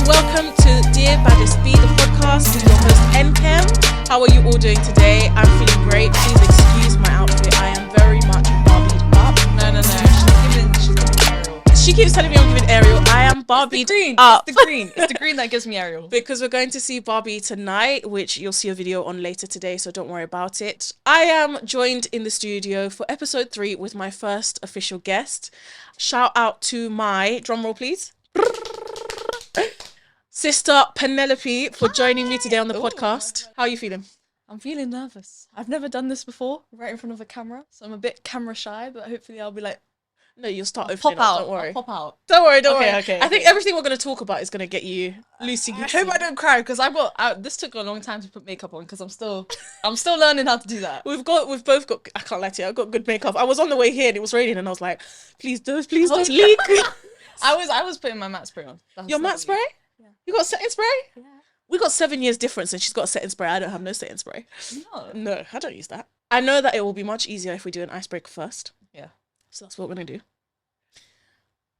welcome to Dear Baddest Bee, the podcast with your host Nkem. How are you all doing today? I'm feeling great. Please excuse my outfit. I am very much Barbied up. No. She's giving Ariel. She keeps telling me I'm giving Ariel. I am Barbied up. It's the green. It's the green that gives me Ariel. Because we're going to see Barbie tonight, which you'll see a video on later today, so don't worry about it. I am joined in the studio for episode 3 with my first official guest. Shout out to my, drumroll please, sister Penelope for joining me today on the podcast. How are you feeling? I'm feeling nervous. I've never done this before, right in front of a camera, so I'm a bit camera shy, but hopefully I'll be like, No, you'll start opening pop out. Don't worry. I'll pop out. Don't worry. Okay. I think everything we're going to talk about is going to get you loosey I goosey. hope I don't cry because this took a long time to put makeup on because I'm still learning how to do that. We've both got, I can't lie to you, I've got good makeup. I was on the way here and it was raining and I was like, please don't leak. I was putting my matte spray on. Your matte spray? Yeah. You got setting spray? Yeah. We got 7 years difference and she's got a setting spray. I don't have no setting spray. No, I don't use that. I know that it will be much easier if we do an icebreaker first. Yeah. So that's what we're going to do.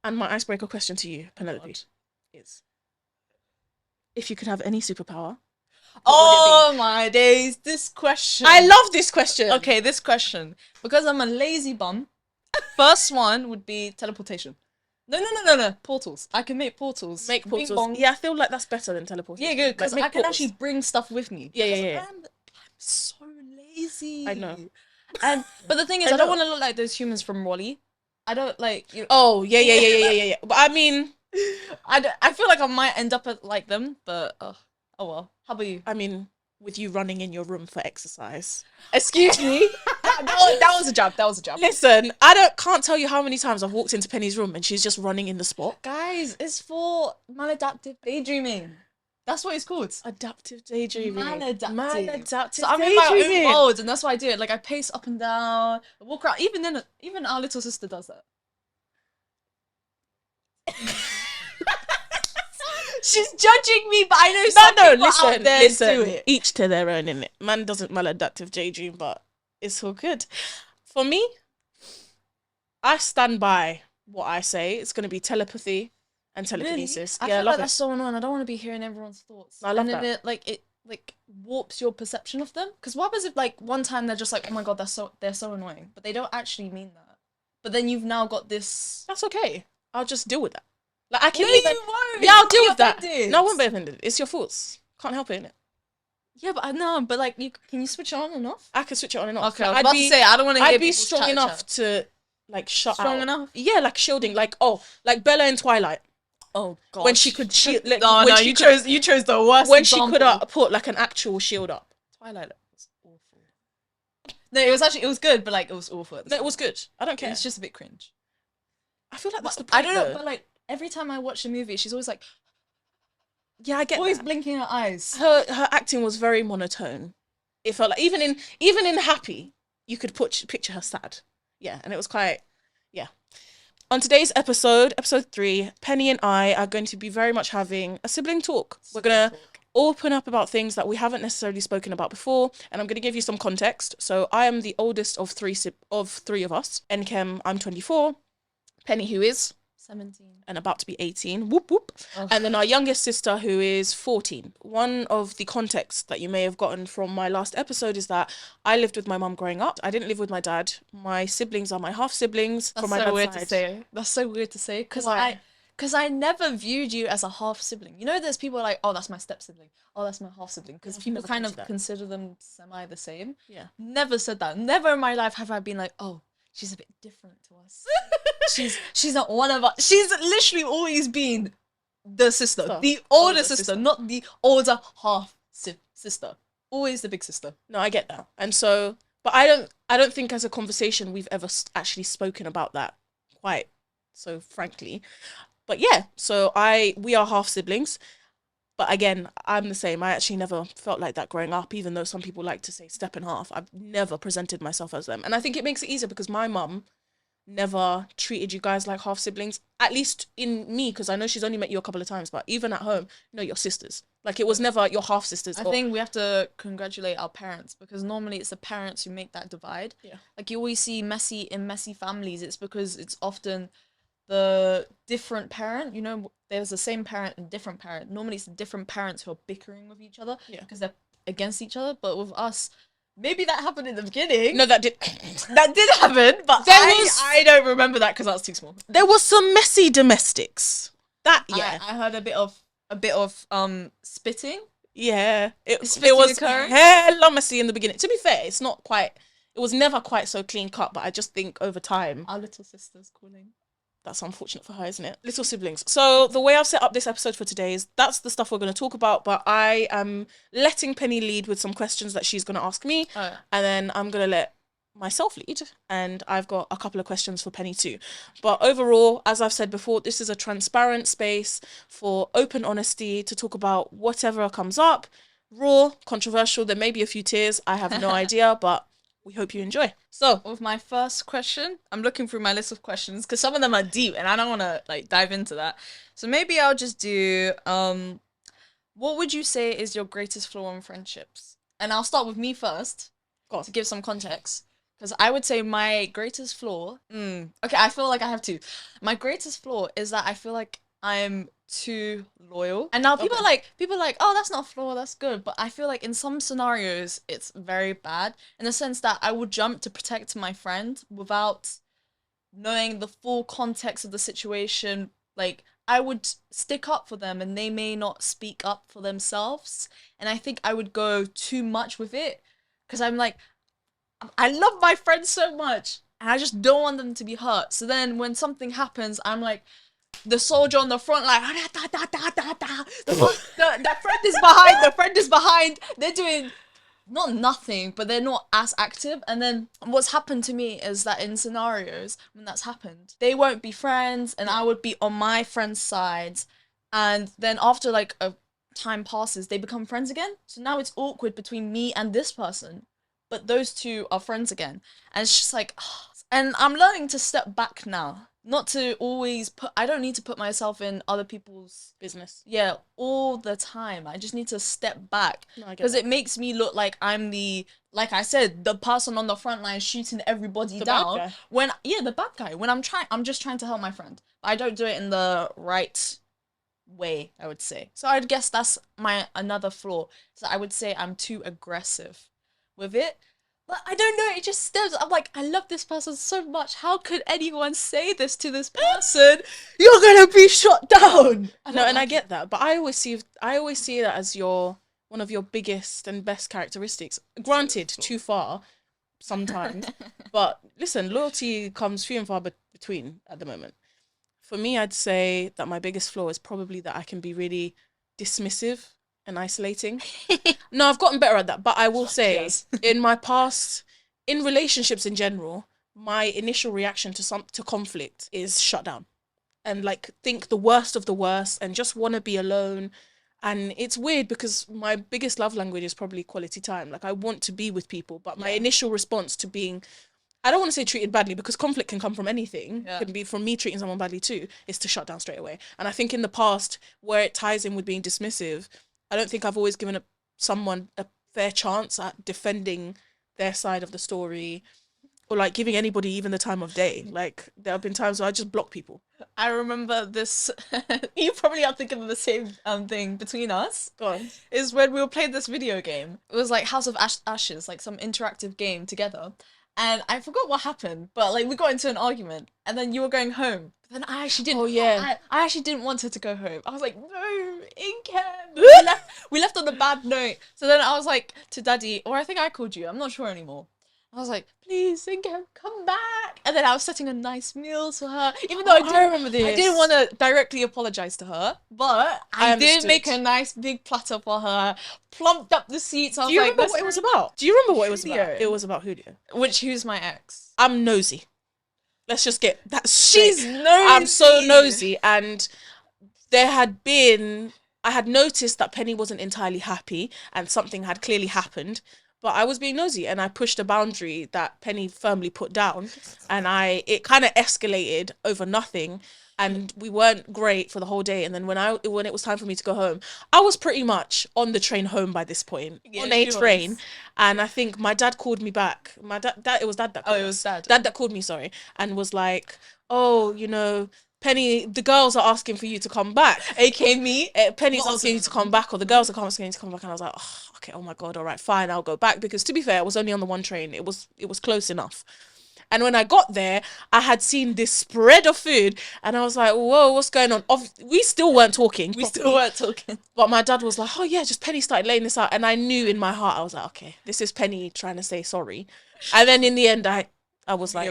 And my icebreaker question to you, Penelope, is if you could have any superpower, Oh my days, this question. I love this question. Okay, this question. Because I'm a lazy bum, first one would be teleportation. No. Portals. I can make portals. Make Bing portals. bong. Yeah, I feel like that's better than teleportation. Yeah, good, because Like, I make can portals. actually bring stuff with me. Yeah. I'm so lazy. I know. But the thing is, I I don't know. want to look like those humans from Wall-E. I don't like. You know, Oh, yeah. But I mean, I feel like I might end up like them, but oh well. How about you? with you running in your room for exercise. Excuse me. that was a job. Listen, can't tell you how many times I've walked into Penny's room and she's just running in the spot. Guys, it's for maladaptive daydreaming. That's what it's called. Adaptive daydreaming. Maladaptive. So I'm I'm in my own modes, and that's why I do it. Like I pace up and down, I walk around. Even our little sister does that. She's judging me, but I know some people out there do it. Each to their own, innit? Man doesn't maladaptive daydream, but it's all good. For me, I stand by what I say. It's going to be telepathy and telekinesis. I Yeah, I feel love like it. that's so annoying. I don't want to be hearing everyone's thoughts. I love and that. It warps your perception of them. Because what happens if like one time they're just like, oh my god, they're so annoying, but they don't actually mean that. But then you've now got this. That's okay. I'll just deal with that. Like I can No, even. you won't. Yeah, I'll deal with that. Offended. No, I won't be offended. It's your thoughts. Can't help it, innit? Yeah, but I know. But like, can you switch it on and off? I can switch it on and off. Okay, I was about to say I don't want to hear I'd be people's strong chat. enough to like shut out. Strong enough? Yeah, like shielding. Like like Bella in Twilight Oh god. when she could shield. Like, No, when she could, you chose the worst. when she example. could put like an actual shield up. Twilight was awful. No, it was good, but like it was awful. No, it was good. I don't care. It's just a bit cringe. I feel like that's the point. I don't know, though. but like every time I watch the movie, she's always like Yeah, I get always that. blinking her eyes. Her acting was very monotone. It felt like even in Happy, you could picture her sad. Yeah, and it was quite On today's episode 3, Penny and I are going to be very much having a sibling talk. We're gonna open up about things that we haven't necessarily spoken about before, and I'm going to give you some context. So I am the oldest of three of us. Nkem, I'm 24. Penny, who is 17 and about to be 18, whoop whoop. Oh. And then our youngest sister, who is 14. One of the contexts that you may have gotten from my last episode is that I lived with my mum growing up. I didn't live with my dad. My siblings are my half siblings from my That's so dad's weird side. to say. That's so weird to say because Why? I never viewed you as a half sibling. You know, there's people like, oh, that's my step sibling. Oh, that's my half sibling. Because I've people never kind thought of that. consider them semi the same. Yeah. Never said that. Never in my life have I been like, oh, she's a bit different to us. she's not one of us. She's literally always been the sister, the older sister, not the older half sister. Always the big sister. No, I get that. And so, but I don't think as a conversation we've ever actually spoken about that quite so frankly. But yeah, so we are half siblings. But again, I'm the same. I actually never felt like that growing up, even though some people like to say step and half. I've never presented myself as them. And I think it makes it easier because my mum never treated you guys like half siblings, at least in me, because I know she's only met you a couple of times, but even at home, no, you're sisters. Like it was never your half sisters. I think we have to congratulate our parents because normally it's the parents who make that divide. Yeah. Like you always see messy families. It's because it's often the different parent. You know, there's the same parent and different parent. Normally, it's different parents who are bickering with each other because they're against each other. But with us, maybe that happened in the beginning. No, that did. That did happen, but I don't remember that because I was too small. There was some messy domestics. That I heard a bit of spitting. Yeah, it Spitting was occurring? hella messy in the beginning. To be fair, it's not quite. It was never quite so clean cut, but I just think over time, Our little sister's calling. that's unfortunate for her, isn't it? Little siblings. So the way I've set up this episode for today is that's the stuff we're going to talk about, but I am letting Penny lead with some questions that she's going to ask me, Oh, yeah. and then I'm going to let myself lead, and I've got a couple of questions for Penny too. But overall, as I've said before, this is a transparent space for open honesty to talk about whatever comes up. Raw, controversial, there may be a few tears, I have no idea, but we hope you enjoy. So, With my first question, I'm looking through my list of questions because some of them are deep and I don't want to like dive into that. So maybe I'll just do what would you say is your greatest flaw in friendships? And I'll start with me first to give some context. Because I would say my greatest flaw. Okay, I feel like I have two. My greatest flaw is that I feel like I'm too loyal. And now people are like, oh, that's not a flaw, that's good. But I feel like in some scenarios it's very bad in the sense that I would jump to protect my friend without knowing the full context of the situation. Like I would stick up for them and they may not speak up for themselves. And I think I would go too much with it because I'm like, I love my friends so much and I just don't want them to be hurt. So then when something happens, I'm like the soldier on the front, like the friend is behind. They're doing not nothing, but they're not as active. And then what's happened to me is that in scenarios when that's happened, they won't be friends and I would be on my friend's side. And then after like a time passes, they become friends again. So now it's awkward between me and this person. But those two are friends again. And it's just like, and I'm learning to step back now. Not to always I don't need to put myself in other people's business. Yeah, all the time. I just need to step back. Because it makes me look like I'm like I said, the person on the front line shooting everybody down. Bad guy. The bad guy. When I'm just trying to help my friend. I don't do it in the right way, I would say. So I'd guess that's my another flaw. So I would say I'm too aggressive with it. But I don't know, it just stems. I'm like, I love this person so much. How could anyone say this to this person? You're gonna be shot down. No, and I get that, but I always see that as one of your biggest and best characteristics. Granted, too far sometimes, but listen, loyalty comes few and far between at the moment. For me, I'd say that my biggest flaw is probably that I can be really dismissive and isolating. No, I've gotten better at that, but I will say in my past, in relationships in general, my initial reaction to conflict is shut down and like think the worst of the worst and just want to be alone. And it's weird because my biggest love language is probably quality time. Like I want to be with people, but my initial response to being, I don't want to say treated badly because conflict can come from anything. It can be from me treating someone badly too, is to shut down straight away. And I think in the past, where it ties in with being dismissive, I don't think I've always given someone a fair chance at defending their side of the story or like giving anybody even the time of day. Like there have been times where I just block people. I remember this. You probably are thinking of the same thing between us. Go on. Is when we were playing this video game. It was like House of Ashes, like some interactive game together. And I forgot what happened, but like we got into an argument, and then you were going home. But then I actually didn't. Oh yeah. I actually didn't want her to go home. I was like, no, Inkem. We left on a bad note. So then I was like to Daddy, or I think I called you. I'm not sure anymore. I was like, please, Inkem, come back. And then I was setting a nice meal to her, even though I remember this. I didn't want to directly apologize to her, but I did understood. make a nice big platter for her, plumped up the seats. I was Do you like, remember what it was about? Do you remember what it was Julio. about? It was about Julio. Who's my ex? I'm nosy. Let's just get that straight. She's nosy. I'm so nosy, and I had noticed that Penny wasn't entirely happy and something had clearly happened, but I was being nosy and I pushed a boundary that Penny firmly put down, and it kind of escalated over nothing, and we weren't great for the whole day. And then when it was time for me to go home, I was pretty much on the train home by this point, on a train, and I think my dad called me back. My dad, it was dad that called it was dad. Dad that called me, sorry, and was like, oh, you know, Penny, the girls are asking for you to come back. aka me. Penny's asking you to come back, or the girls are asking you to come back, and I was like, oh, okay, oh my god, all right, fine, I'll go back, because to be fair, I was only on the one train. It was close enough. And when I got there, I had seen this spread of food, and I was like, whoa, what's going on? We still weren't talking. But my dad was like, oh yeah, just Penny started laying this out, and I knew in my heart, I was like, okay, this is Penny trying to say sorry. And then in the end, I was like,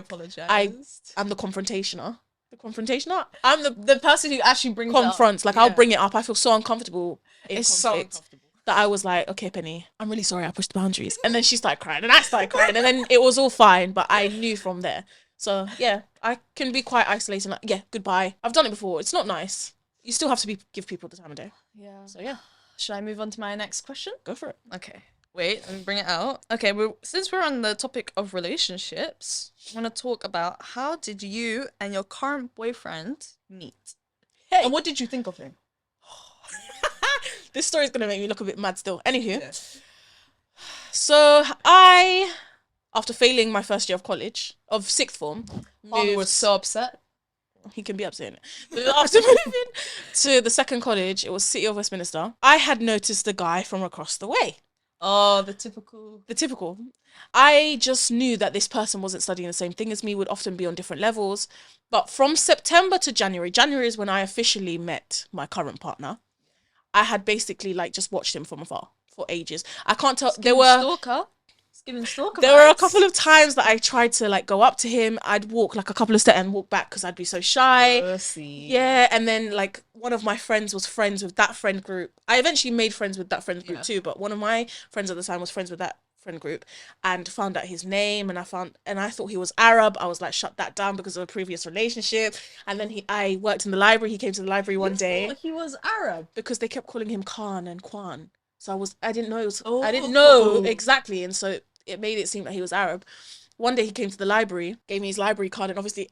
I'm the confrontationer. The confrontationer. I'm the person who actually brings confronts. It up. Like, I'll bring it up. I feel so uncomfortable. It's so uncomfortable that I was like, okay, Penny, I'm really sorry I pushed the boundaries. And then she started crying, and I started crying, and then it was all fine. But I knew from there. So yeah, I can be quite isolating. Like, yeah, goodbye. I've done it before. It's not nice. You still have to give people the time of day. Yeah. So yeah. Should I move on to my next question? Go for it. Okay. Wait, let me bring it out. Okay, since we're on the topic of relationships, I want to talk about how did you and your current boyfriend meet? Hey. And what did you think of him? This story is going to make me look a bit mad still. Anywho. Yeah. So after failing my first year of college, of sixth form, Father was so upset. He can be upset. After moving to the second college, it was City of Westminster, I had noticed the guy from across the way. Oh, the typical. I just knew that this person wasn't studying the same thing as me, would often be on different levels. But from September to January is when I officially met my current partner. I had basically like just watched him from afar for ages. I can't tell. There were a couple of times that I tried to like go up to him. I'd walk like a couple of steps and walk back because I'd be so shy. Yeah, and then like one of my friends was friends with that friend group. I eventually made friends with that friend group too, but one of my friends at the time was friends with that friend group and found out his name, and I thought he was Arab. I was like, shut that down because of a previous relationship. And then I worked in the library. He came to the library one day. He was Arab because they kept calling him Khan and Kwan. So I didn't know exactly, and so it made it seem like he was Arab. One day he came to the library, gave me his library card, and obviously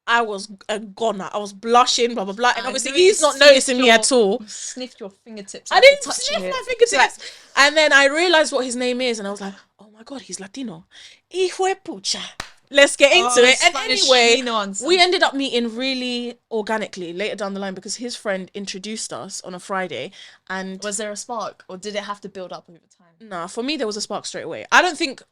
I was a goner. I was blushing, blah blah blah, and obviously he's not noticing me at all. You sniffed your fingertips. I didn't sniff my fingertips. And then I realized what his name is, and I was like, oh my god, he's Latino. Hijo de pucha. Let's get into it. And anyway, we ended up meeting really organically later down the line because his friend introduced us on a Friday. And was there a spark, or did it have to build up over time? Nah, for me there was a spark straight away. I don't think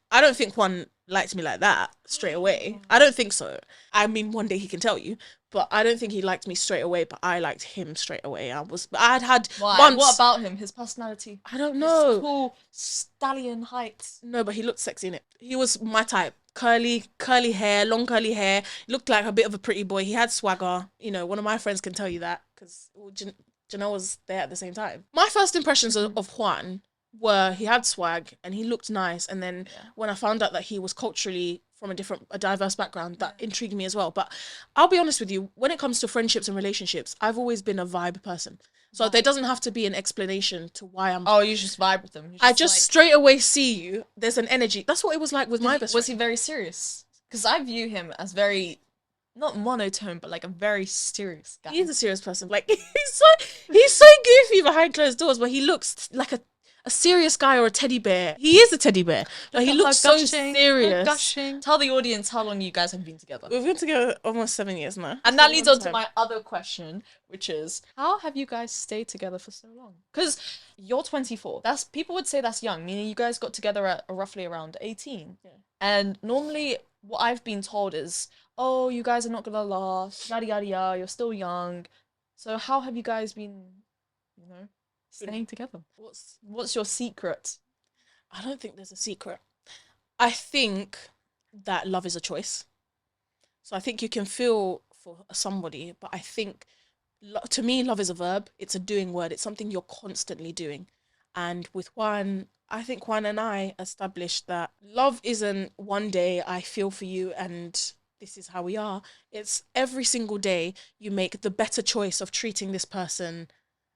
Juan liked me like that straight away. I don't think so. I mean, one day he can tell you, but I don't think he liked me straight away. But I liked him straight away. I'd had Why? months. What about him? His personality? I don't know. His cool stallion height. No, but he looked sexy in it. He was my type. Curly hair, long curly hair. Looked like a bit of a pretty boy. He had swagger. You know, one of my friends can tell you that because Janelle was there at the same time. My first impressions of Juan were he had swag and he looked nice. And then when I found out that he was culturally from a diverse background, that intrigued me as well. But I'll be honest with you, when it comes to friendships and relationships, I've always been a vibe person. So there doesn't have to be an explanation to why I'm... Oh, you just vibe with them. I just straight away see you. There's an energy. That's what it was like with my best friend. Was he very serious? Because I view him as very... not monotone, but like a very serious guy. He's a serious person. Like, he's so goofy behind closed doors, but he looks like a serious guy or a teddy bear. He is a teddy bear, but he looks so serious. Gushing. Tell the audience how long you guys have been together. We've been together almost 7 years now. And that leads on to my other question, which is, how have you guys stayed together for so long? Because you're 24. People would say that's young, meaning you guys got together at roughly around 18. Yeah. And normally what I've been told is, oh, you guys are not gonna last, yada yada yada, you're still young. So how have you guys been, staying together? What's your secret? I don't think there's a secret. I think that love is a choice. So I think you can feel for somebody, but I think to me love is a verb. It's a doing word. It's something you're constantly doing. And with Juan, I think Juan and I established that love isn't one day I feel for you and this is how we are. It's every single day you make the better choice of treating this person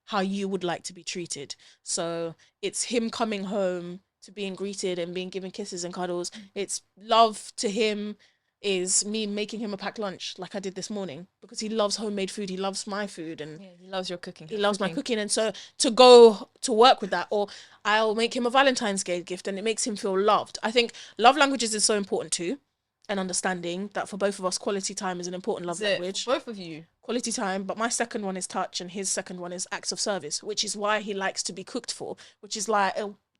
how you would like to be treated. So it's him coming home to being greeted and being given kisses and cuddles. It's love to him is me making him a packed lunch like I did this morning because he loves homemade food. He loves my food and he loves your cooking. He loves my cooking. And so to go to work with that, or I'll make him a Valentine's Day gift and it makes him feel loved. I think love languages is so important too. And understanding that for both of us, quality time is an important love language. For both of you? quality time, but my second one is touch, and his second one is acts of service, which is why he likes to be cooked for, which is like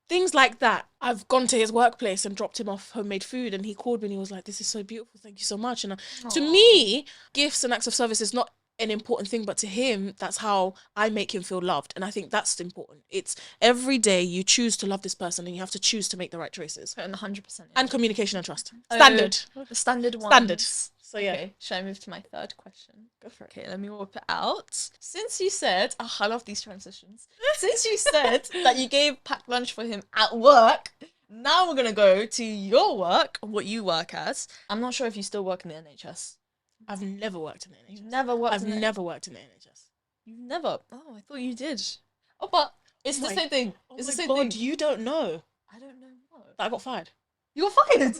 things like that. I've gone to his workplace and dropped him off homemade food, and he called me and he was like, "This is so beautiful, thank you so much." And to me, gifts and acts of service is not an important thing, but to him, that's how I make him feel loved, and I think that's important. It's every day you choose to love this person, and you have to choose to make the right choices. And 100%. And communication and trust. Standard. The standard one. Standard. So yeah. Okay, should I move to my third question? Go for it. Okay, let me whip it out. Since you said, oh, I love these transitions. Since you said that you gave packed lunch for him at work, now we're gonna go to your work, what you work as. I'm not sure if you still work in the NHS. I've never worked in the NHS. Never worked. I've never worked in the NHS. You've never. Oh, I thought you did. Oh, but it's the same thing. It's the same thing. You don't know. I don't know what. That I got fired. You got fired.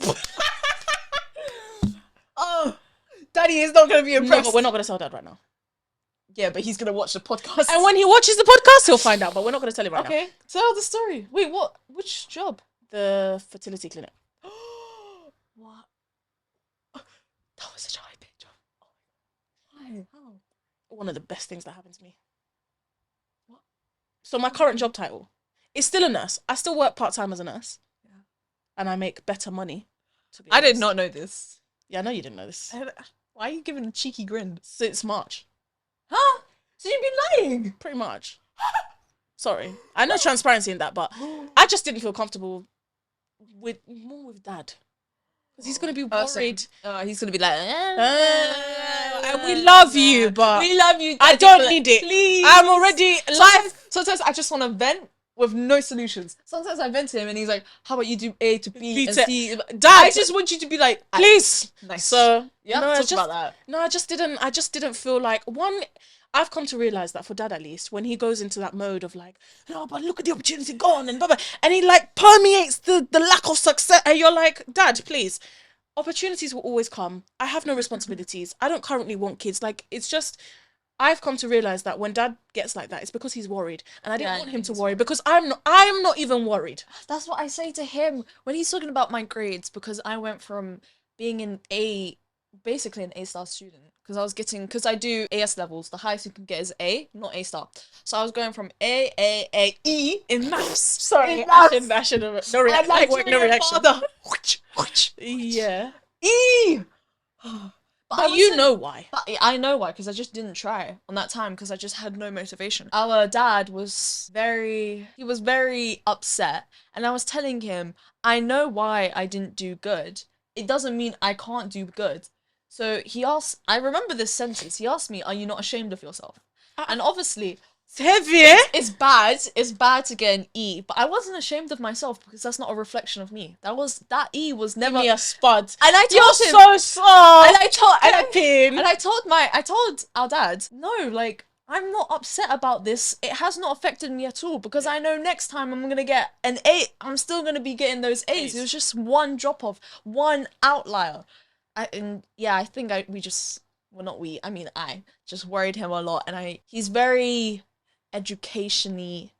Oh, Daddy is not gonna be impressed. No, but we're not gonna tell Dad right now. Yeah, but he's gonna watch the podcast. And when he watches the podcast, he'll find out. But we're not gonna tell him right now. Okay, tell the story. Wait, what? Which job? The fertility clinic. What? That was such a high paid job. Why? How? One of the best things that happened to me. What? So my current job title is still a nurse. I still work part-time as a nurse. Yeah. And I make better money. I did not know this. Yeah, I know you didn't know this. Why are you giving a cheeky grin? Since March. Huh? So you've been lying? Pretty much. Sorry. I know transparency in that, but I just didn't feel comfortable with Dad. Because he's going to be worried. He's going to be like, and we love you, but we love you. I don't need it. Please. I'm already life. Sometimes I just want to vent with no solutions. Sometimes I vent to him and he's like, how about you do A to B and C? Dad, I just want you to be like, please. Nice. So yeah, no, talk about that. No, I just didn't feel like I've come to realize that for Dad, at least, when he goes into that mode of like, no, but look at the opportunity gone and blah, blah, and he like permeates the lack of success, and you're like, Dad, please, opportunities will always come. I have no responsibilities. I don't currently want kids. Like, it's just, I've come to realize that when Dad gets like that, it's because he's worried, and I didn't want him to worry because I'm not even worried. That's what I say to him when he's talking about my grades, because I went from being basically an A-star student, because I do AS levels. The highest you can get is A, not A-star. So I was going from E in maths. Sorry, I should have no reaction. Yeah. E. But you know why. But I know why, because I just didn't try on that time, because I just had no motivation. Our dad was very upset, and I was telling him, I know why I didn't do good. It doesn't mean I can't do good. So he asked, I remember this sentence, he asked me, are you not ashamed of yourself? And obviously, it's heavy. It's bad to get an E, but I wasn't ashamed of myself, because that's not a reflection of me. That E was never... Give me a spud. And I told him... You're so soft. And I told our dad, no, like, I'm not upset about this. It has not affected me at all, because I know next time I'm gonna get an 8. I'm still gonna be getting those A's. It was just one drop off, one outlier. I think I just worried him a lot, and he's very education-y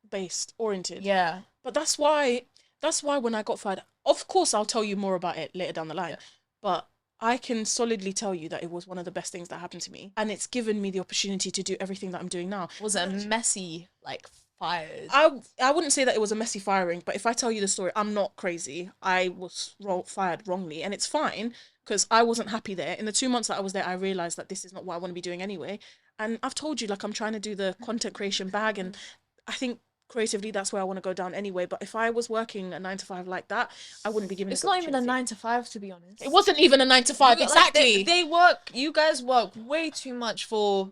based, oriented. Yeah. But that's why when I got fired, of course I'll tell you more about it later down the line. Yeah. But I can solidly tell you that it was one of the best things that happened to me, and it's given me the opportunity to do everything that I'm doing now. Was it a messy, like, fired? I wouldn't say that it was a messy firing, but if I tell you the story, I'm not crazy. I was fired wrongly, and it's fine, because I wasn't happy there. In the 2 months that I was there, I realised that this is not what I want to be doing anyway. And I've told you, like, I'm trying to do the content creation bag, and I think creatively that's where I want to go down anyway. But if I was working a 9 to 5 like that, I wouldn't be given it's not even a 9 to 5, to be honest. It wasn't even a 9 to 5, exactly. Like, you guys work way too much for...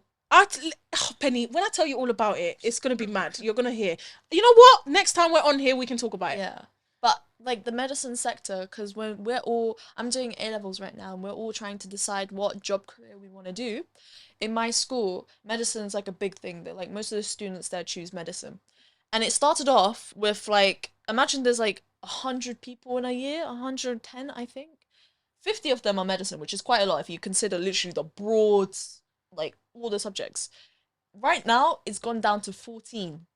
Penny, when I tell you all about it, it's going to be mad. You're going to hear. You know what? Next time we're on here, we can talk about it. Yeah. But, like, the medicine sector, because when I'm doing A-levels right now, and we're all trying to decide what job career we want to do. In my school, medicine's, like, a big thing. That, like, most of the students there choose medicine. And it started off with, like, imagine there's, like, 100 people in a year, 110, I think. 50 of them are medicine, which is quite a lot if you consider literally the broad, like, all the subjects. Right now, it's gone down to 14.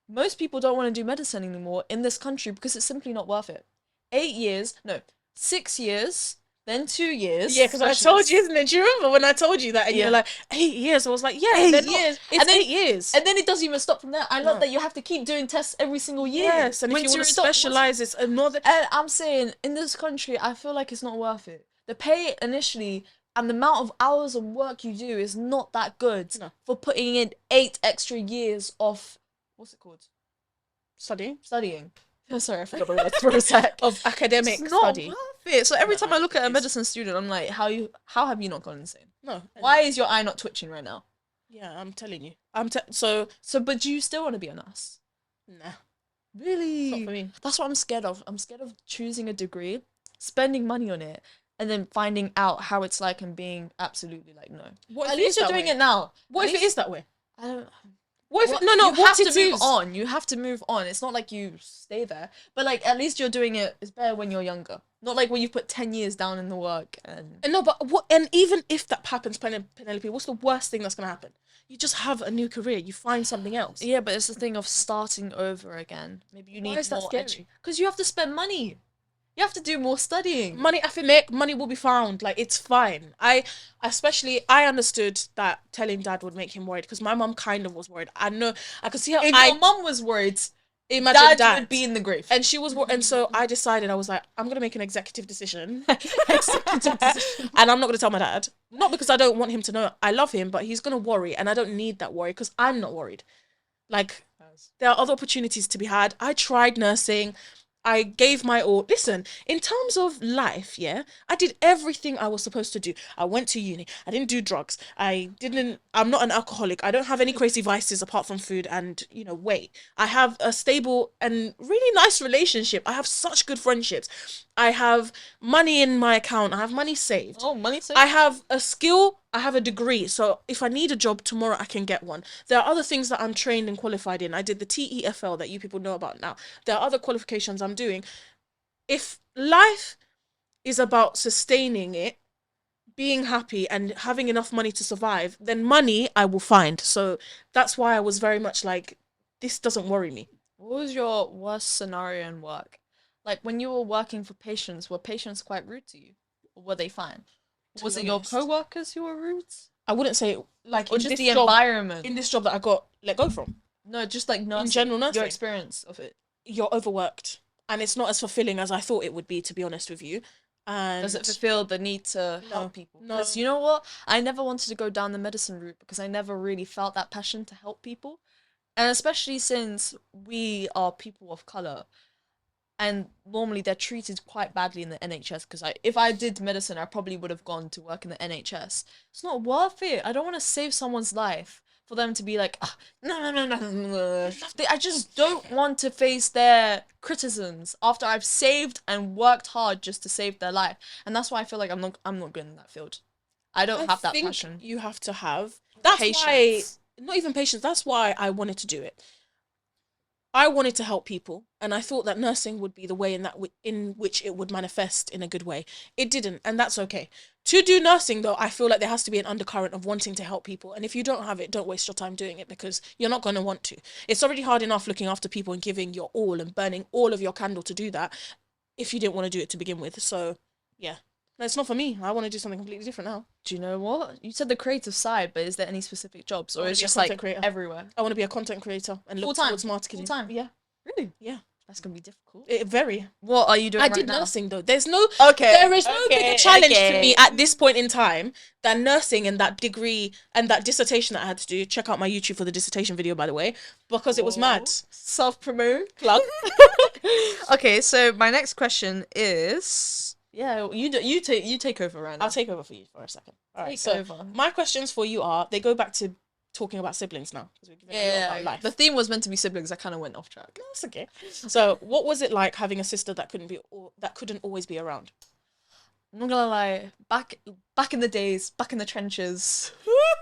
Most people don't want to do medicine anymore in this country because it's simply not worth it. 6 years then 2 years. Yeah, because I told you, isn't it? Do you remember when I told you that? And you were like, 8 years. I was like, yeah, 8 years. It's And then- 8 years. And then it doesn't even stop from there. I love No. that you have to keep doing tests every single year. Yes, and if you want to specialize, it's another. And I'm saying, in this country, I feel like it's not worth it. The pay initially and the amount of hours of work you do is not that good No. for putting in 8 extra years of, what's it called? Studying. Studying. Oh, sorry, I forgot the word for a sec. Of academic It's not study. worth it. So every No, time I look at a it is. medicine student, I'm like, how have you not gone insane? No. Why is your eye not twitching right now? Yeah, I'm telling you. So, but do you still want to be a nurse? Nah, Really? it's not for me. That's what I'm scared of. I'm scared of choosing a degree, spending money on it, and then finding out how it's like and being absolutely like, no. What At if it least is you're that doing way? it now. What At if it least- is that way? I don't. What if What- no, you what have to it move is? on. You have to move on. It's not like you stay there, but like at least you're doing it. It's better when you're younger. Not like when you put 10 years down in the work and. And no, but what? And even if that happens, Penelope, what's the worst thing that's gonna happen? You just have a new career. You find something else. Yeah, but it's the thing of starting over again. Maybe you Why need is that more scary? because you have to spend money. You have to do more studying. Money, I feel money will be found. Like, it's fine. I understood that telling dad would make him worried because my mum kind of was worried. I know, I could see how If your mum was worried, imagine dad would be in the grave. and she was and so I decided, I was like, I'm gonna make an executive decision. And I'm not gonna tell my dad, not because I don't want him to know I love him, but he's gonna worry and I don't need that worry because I'm not worried. Like, there are other opportunities to be had. I tried nursing. I gave my all. Listen, in terms of life, yeah, I did everything I was supposed to do. I went to uni. I didn't do drugs. I'm not an alcoholic. I don't have any crazy vices apart from food and, weight. I have a stable and really nice relationship. I have such good friendships. I have money in my account. I have money saved. Oh, money saved. I have a skill, I have a degree, so if I need a job tomorrow, I can get one. There are other things that I'm trained and qualified in. I did the TEFL that you people know about now. There are other qualifications I'm doing. If life is about sustaining it, being happy and having enough money to survive, then money I will find. So that's why I was very much like, this doesn't worry me. What was your worst scenario in work? Like when you were working for patients, were patients quite rude to you? Or were they fine? Was be it your honest. co-workers who were rude? I wouldn't say, like, Or in just this the job, environment? in this job that I got let go from. No, just like nursing. general nursing. Your experience of it. You're overworked and it's not as fulfilling as I thought it would be, to be honest with you. And Does it fulfill the need to No, help people? no. Because you know what? I never wanted to go down the medicine route because I never really felt that passion to help people. And especially since we are people of colour and normally they're treated quite badly in the NHS because if I did medicine, I probably would have gone to work in the NHS. It's not worth it. I don't want to save someone's life for them to be like, no. I just don't want to face their criticisms after I've saved and worked hard just to save their life. And that's why I feel like I'm not good in that field. I don't have that think passion. You have to have. That's why, Patience. not even patience. That's why I wanted to do it. I wanted to help people, and I thought that nursing would be the way in which it would manifest in a good way. It didn't, and that's okay. To do nursing, though, I feel like there has to be an undercurrent of wanting to help people, and if you don't have it, don't waste your time doing it because you're not going to want to. It's already hard enough looking after people and giving your all and burning all of your candle to do that if you didn't want to do it to begin with. So, yeah. No, it's not for me. I want to do something completely different now. Do you know what? You said the creative side, but is there any specific jobs? I Or wanna is be a just content like creator. everywhere? I want to be a content creator and look Full-time? towards marketing. Full-time? Yeah. Really? Yeah. That's going to be difficult. Very. What are you doing I right did now? nursing though. There is no Okay, bigger challenge to okay. me at this point in time than nursing and that degree and that dissertation that I had to do. Check out my YouTube for the dissertation video, by the way, because it was mad. Self-promote. Plug. Okay, so my next question is... Yeah, you take over right now. I'll take over for you for a second. All right. Take So over. my questions for you are, they go back to talking about siblings now because we're giving a lot Yeah, about life. the theme was meant to be siblings. I kind of went off track. That's okay. So what was it like having a sister that couldn't always be around? I'm not gonna lie. Back in the days, back in the trenches,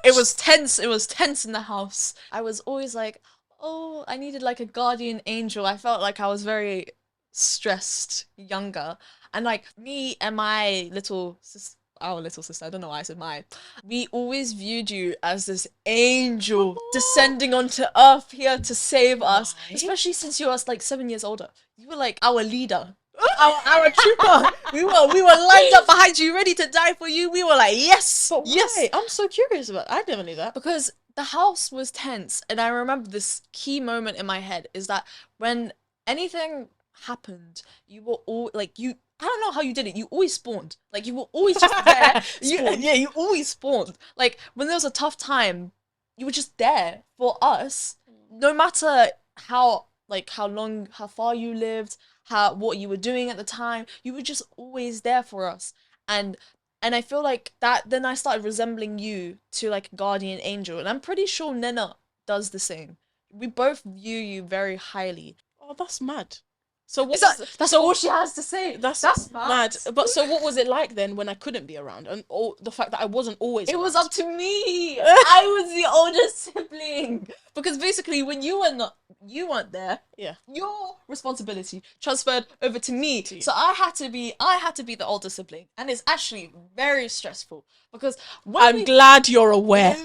it was tense. It was tense in the house. I was always like, oh, I needed like a guardian angel. I felt like I was very stressed younger, and like me and my little sister. Our little sister, I don't know why I said my. We always viewed you as this angel descending onto earth here to save us. Why? Especially since you were like 7 years older. You were like our leader. our trooper. We were lined up behind you, ready to die for you. We were like, yes, But yes. why? I'm so curious about. I never knew that. Because the house was tense, and I remember this key moment in my head is that when anything happened, you were all like you. I don't know how you did it. You always spawned. Like you were always just there. You always spawned. Like when there was a tough time, you were just there for us, no matter how long, how far you lived, what you were doing at the time. You were just always there for us, and I feel like that. Then I started resembling you to like a guardian angel, and I'm pretty sure Nena does the same. We both view you very highly. Oh, that's mad. So what? That's all she has to say. That's mad. But so what was it like then when I couldn't be around, and all the fact that I wasn't always? It was up to me. I was the older sibling because basically when you weren't there. Yeah. Your responsibility transferred over to me. So I had to be the older sibling, and it's actually very stressful because I'm glad you're aware.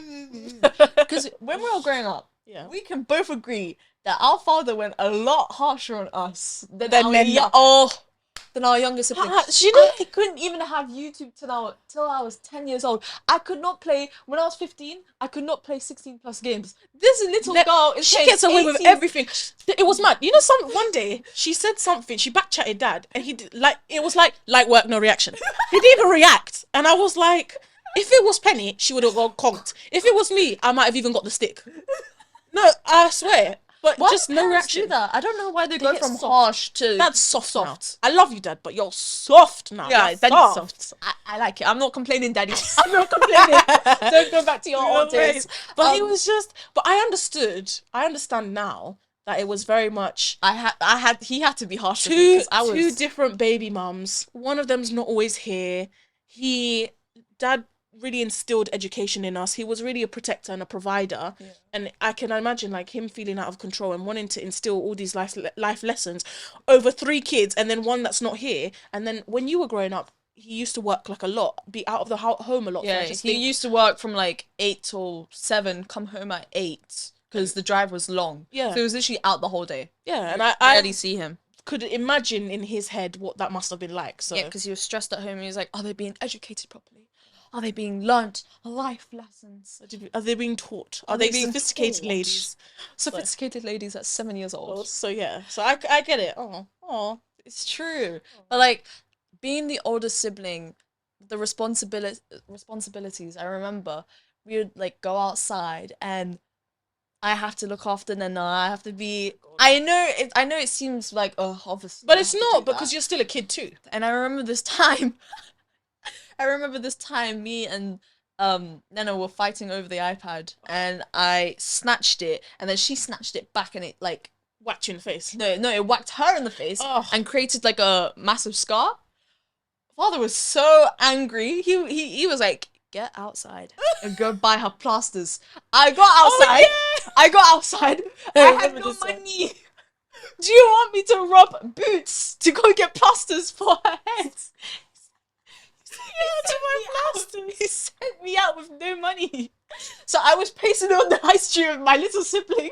Because when we were growing up, yeah, we can both agree that our father went a lot harsher on us than our younger sibling. I couldn't even have YouTube till I was 10 years old. I could not play when I was 15. I could not play 16 plus games. This little girl is she gets away with everything. It was mad. You know, one day she said something. She backchatted dad, and he did it was like work, no reaction. He didn't even react, and I was like, if it was Penny, she would have gone conked. If it was me, I might have even got the stick. No, I swear. But just no reaction. Do that? I don't know why they go from harsh to that's soft. Now. I love you, Dad, but you're soft now. Yeah, Daddy's soft. I like it. I'm not complaining, Daddy. I'm not complaining. Don't go back to your old days. But it was just. But I understood. I understand now that it was very much. He had to be harsh. Two different baby mums. One of them's not always here. Dad really instilled education in us. He was really a protector and a provider, and I can imagine like him feeling out of control and wanting to instill all these life lessons over 3 kids, and then one that's not here. And then when you were growing up, he used to work like a lot, be out of the home a lot. Yeah, so he used to work from like 8 till 7, come home at 8 because the drive was long. Yeah, so he was literally out the whole day. Yeah, and I rarely see him. Could imagine in his head what that must have been like. So yeah, because he was stressed at home. He was like, "Are they being educated properly? Are they being learnt life lessons? Are they being taught? Are they sophisticated ladies? Sophisticated ladies at 7 years old." So yeah, so I get it. Oh, it's true. But like being the older sibling, the responsibilities. I remember we would like go outside, and I have to look after Nana. I have to be. I know it seems like obviously, but it's not because you're still a kid too. And I remember this time. Me and Nana were fighting over the iPad, and I snatched it, and then she snatched it back, and it like whacked you in the face. No, it whacked her in the face and created like a massive scar. Father was so angry. He was like, "Get outside and go buy her plasters." I got outside. I got outside. I had no money. Do you want me to rob Boots to go get plasters for her head? He sent me out with no money. So I was pacing on the high street with my little sibling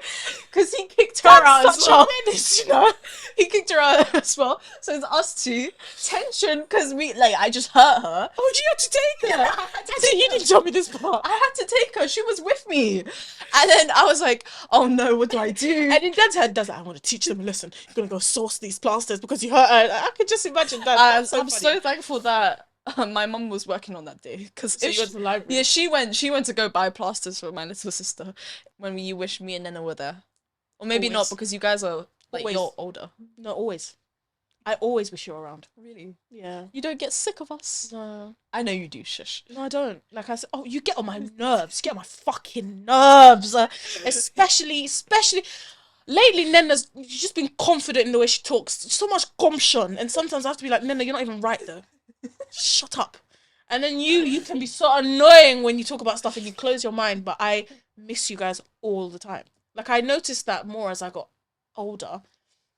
because he kicked her out as well. Menace, you know? He kicked her out as well. So it's us two. Tension because I just hurt her. Oh, you had to take her? You didn't tell me this part. I had to take her. She was with me. And then I was like, oh no, what do I do? And in Dad's head, Dad's like, I want to teach them a lesson. You're going to go source these plasters because you hurt her. I could just imagine that. I'm so thankful that my mum was working on that day because you went to the library. Yeah, she went to go buy plasters for my little sister when you wish me and Nana were there, or maybe not because you guys are you're older. No, always. I always wish you were around. Really? Yeah. You don't get sick of us? No. I know you do. Shush. No, I don't. Like I said, you get on my nerves. You get on my fucking nerves. Especially. Lately, Nena's just been confident in the way she talks. So much gumption, and sometimes I have to be like, Nena, you're not even right though. Shut up. And then you can be so annoying when you talk about stuff and you close your mind, but I miss you guys all the time. Like I noticed that more as I got older.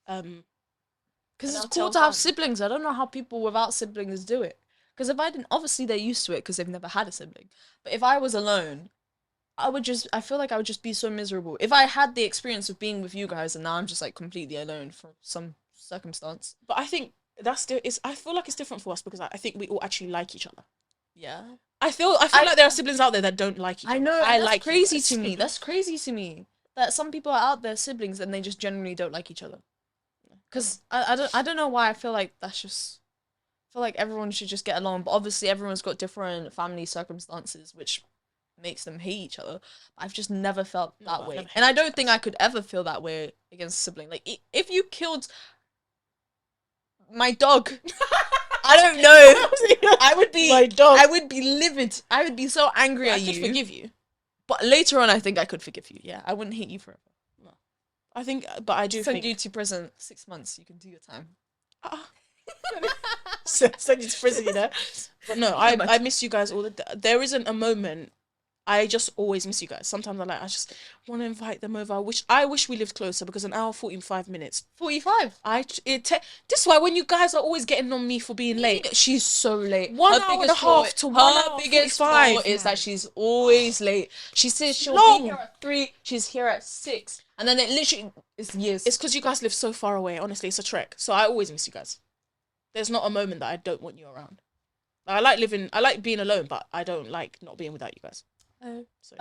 Because it's cool to have siblings. I don't know how people without siblings do it. Because if I didn't, obviously they're used to it because they've never had a sibling. But if I was alone, I feel like I would just be so miserable. If I had the experience of being with you guys and now I'm just like completely alone for some circumstance. But I think I feel like it's different for us because I think we all actually like each other. Yeah. I feel like there are siblings out there that don't like each other. I know. I That's like you crazy guys. to me. That's crazy to me. That some people are out there siblings and they just generally don't like each other. Because I don't know why I feel like that's just. I feel like everyone should just get along, but obviously everyone's got different family circumstances, which makes them hate each other. I've just never felt No, that I've way, never and I hated don't you think guys. I could ever feel that way against a sibling. Like if you killed my dog, I don't know. I would be. My dog. I would be livid. I would be so angry I at could you. forgive you. But later on, I think I could forgive you. Yeah, I wouldn't hate you forever. I think, but I do Send think you to prison 6 months. You can do your time. send you to prison, you know. But no, Pretty much. I miss you guys all the. There isn't a moment. I just always miss you guys. Sometimes I just want to invite them over. I wish we lived closer because an hour 45 minutes. 45. This is why when you guys are always getting on me for being late. She's so late. 1 Her hour and a biggest half fault- to her 1 hour biggest 45, fault is man. that she's always late. She says she'll Long. be here at 3. She's here at 6, and then it literally is years. It's because you guys live so far away. Honestly, it's a trek. So I always miss you guys. There's not a moment that I don't want you around. I like being alone, but I don't like not being without you guys. So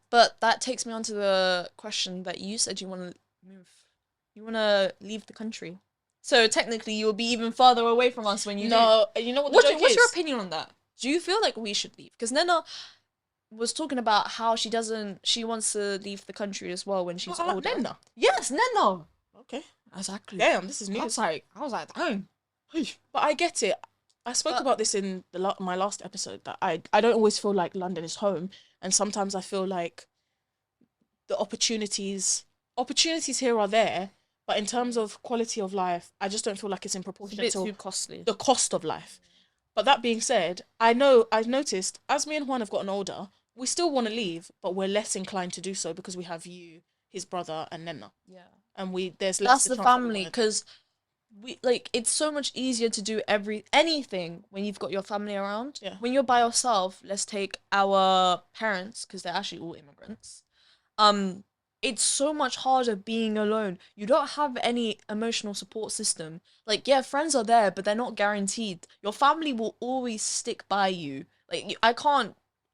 But that takes me on to the question that you said you want to move. You want to leave the country. So technically, you'll be even farther away from us when you do. no, you know what the What's joke your is? opinion on that? Do you feel like we should leave? Because Nena was talking about how she wants to leave the country as well when she's older. Nena. Yes, Nena. Okay. Exactly. Damn, this is I news. was like, damn. But I get it. I spoke But- about this in my last episode that I don't always feel like London is home, and sometimes I feel like the opportunities here are there, but in terms of quality of life, I just don't feel like it's in It's a proportion bit to too costly. the cost of life. But that being said, I've noticed as me and Juan have gotten older, we still want to leave, but we're less inclined to do so because we have you, his brother, and Nena, Yeah. and there's less. That's the chance that we family, wanna- because we like it's so much easier to do anything when you've got your family around. Yeah. When you're by yourself, let's take our parents, because they're actually all immigrants. It's so much harder being alone. You don't have any emotional support system. Like, yeah, friends are there, but they're not guaranteed. Your family will always stick by you. Like, I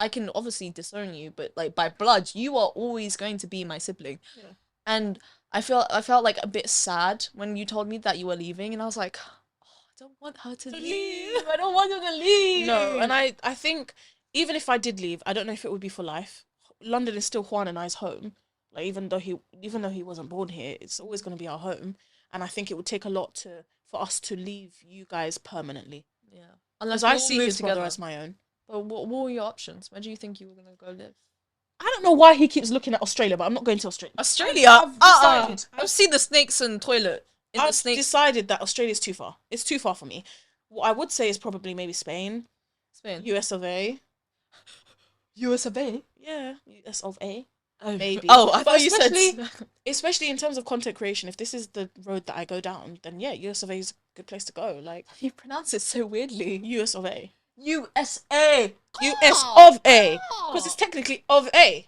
can obviously disown you, but like by blood, you are always going to be my sibling. Yeah. And I felt like a bit sad when you told me that you were leaving, and I was like, oh, I don't want her to leave. I don't want her to leave. No, and I think even if I did leave, I don't know if it would be for life. London is still Juan and I's home. Like even though he wasn't born here, it's always going to be our home. And I think it would take a lot for us to leave you guys permanently. Yeah. Because Unless I we all see move his brother together. as my own. But what were your options? Where do you think you were gonna go live? I don't know why he keeps looking at Australia, but I'm not going to Australia. Australia. I've seen the snakes in toilet. I've decided that Australia's too far. It's too far for me. What I would say is probably maybe Spain, Spain. US of A. US of A. Yeah, US of A. Oh, Maybe. Oh, I But thought you said. especially in terms of content creation, if this is the road that I go down, then yeah, US of A is a good place to go. Like You pronounce it so weirdly. US of A. USA. US of A. Because it's technically of A.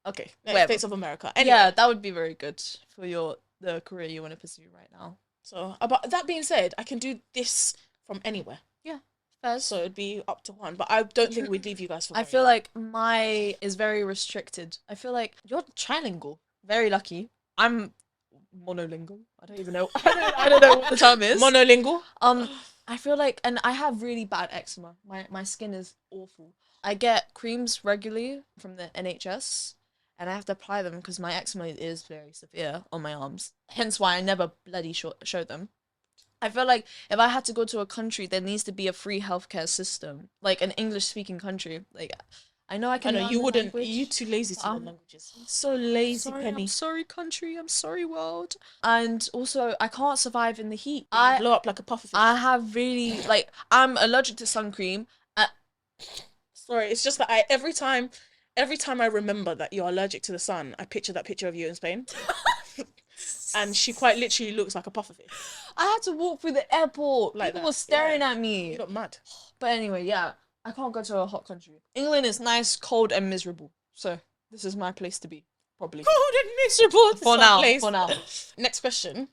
Okay. Whatever. States of America. Anyway, Yeah, that would be very good for the career you want to pursue right now. so but that being said, I can do this from anywhere. First, So it'd be up to one. But I don't think we'd leave you guys for I very feel long. like my is very restricted. I feel like you're trilingual. Very lucky. I'm monolingual. I don't even know. I don't know what the term is. Monolingual. I feel like, and I have really bad eczema. My skin is awful. I get creams regularly from the NHS, and I have to apply them because my eczema is very severe on my arms. Hence why I never bloody show them. I feel like if I had to go to a country, there needs to be a free healthcare system, like an English-speaking country. Like, I know I I can. know learn you the wouldn't. language. You're too lazy to learn Um, languages. You're so lazy, Sorry, Penny. I'm sorry, country. I'm sorry, world. And also, I can't survive in the heat. I blow up like a pufferfish. I have really like I'm allergic to sun cream. Sorry, it's just that every time I remember that you're allergic to the sun, I picture that picture of you in Spain. And she quite literally looks like a pufferfish. I had to walk through the airport. Like People that, were staring yeah. at me. You got mad. But anyway, yeah, I can't go to a hot country. England is nice, cold, and miserable. So this is my place to be, probably. Cold and miserable. For now. Next question.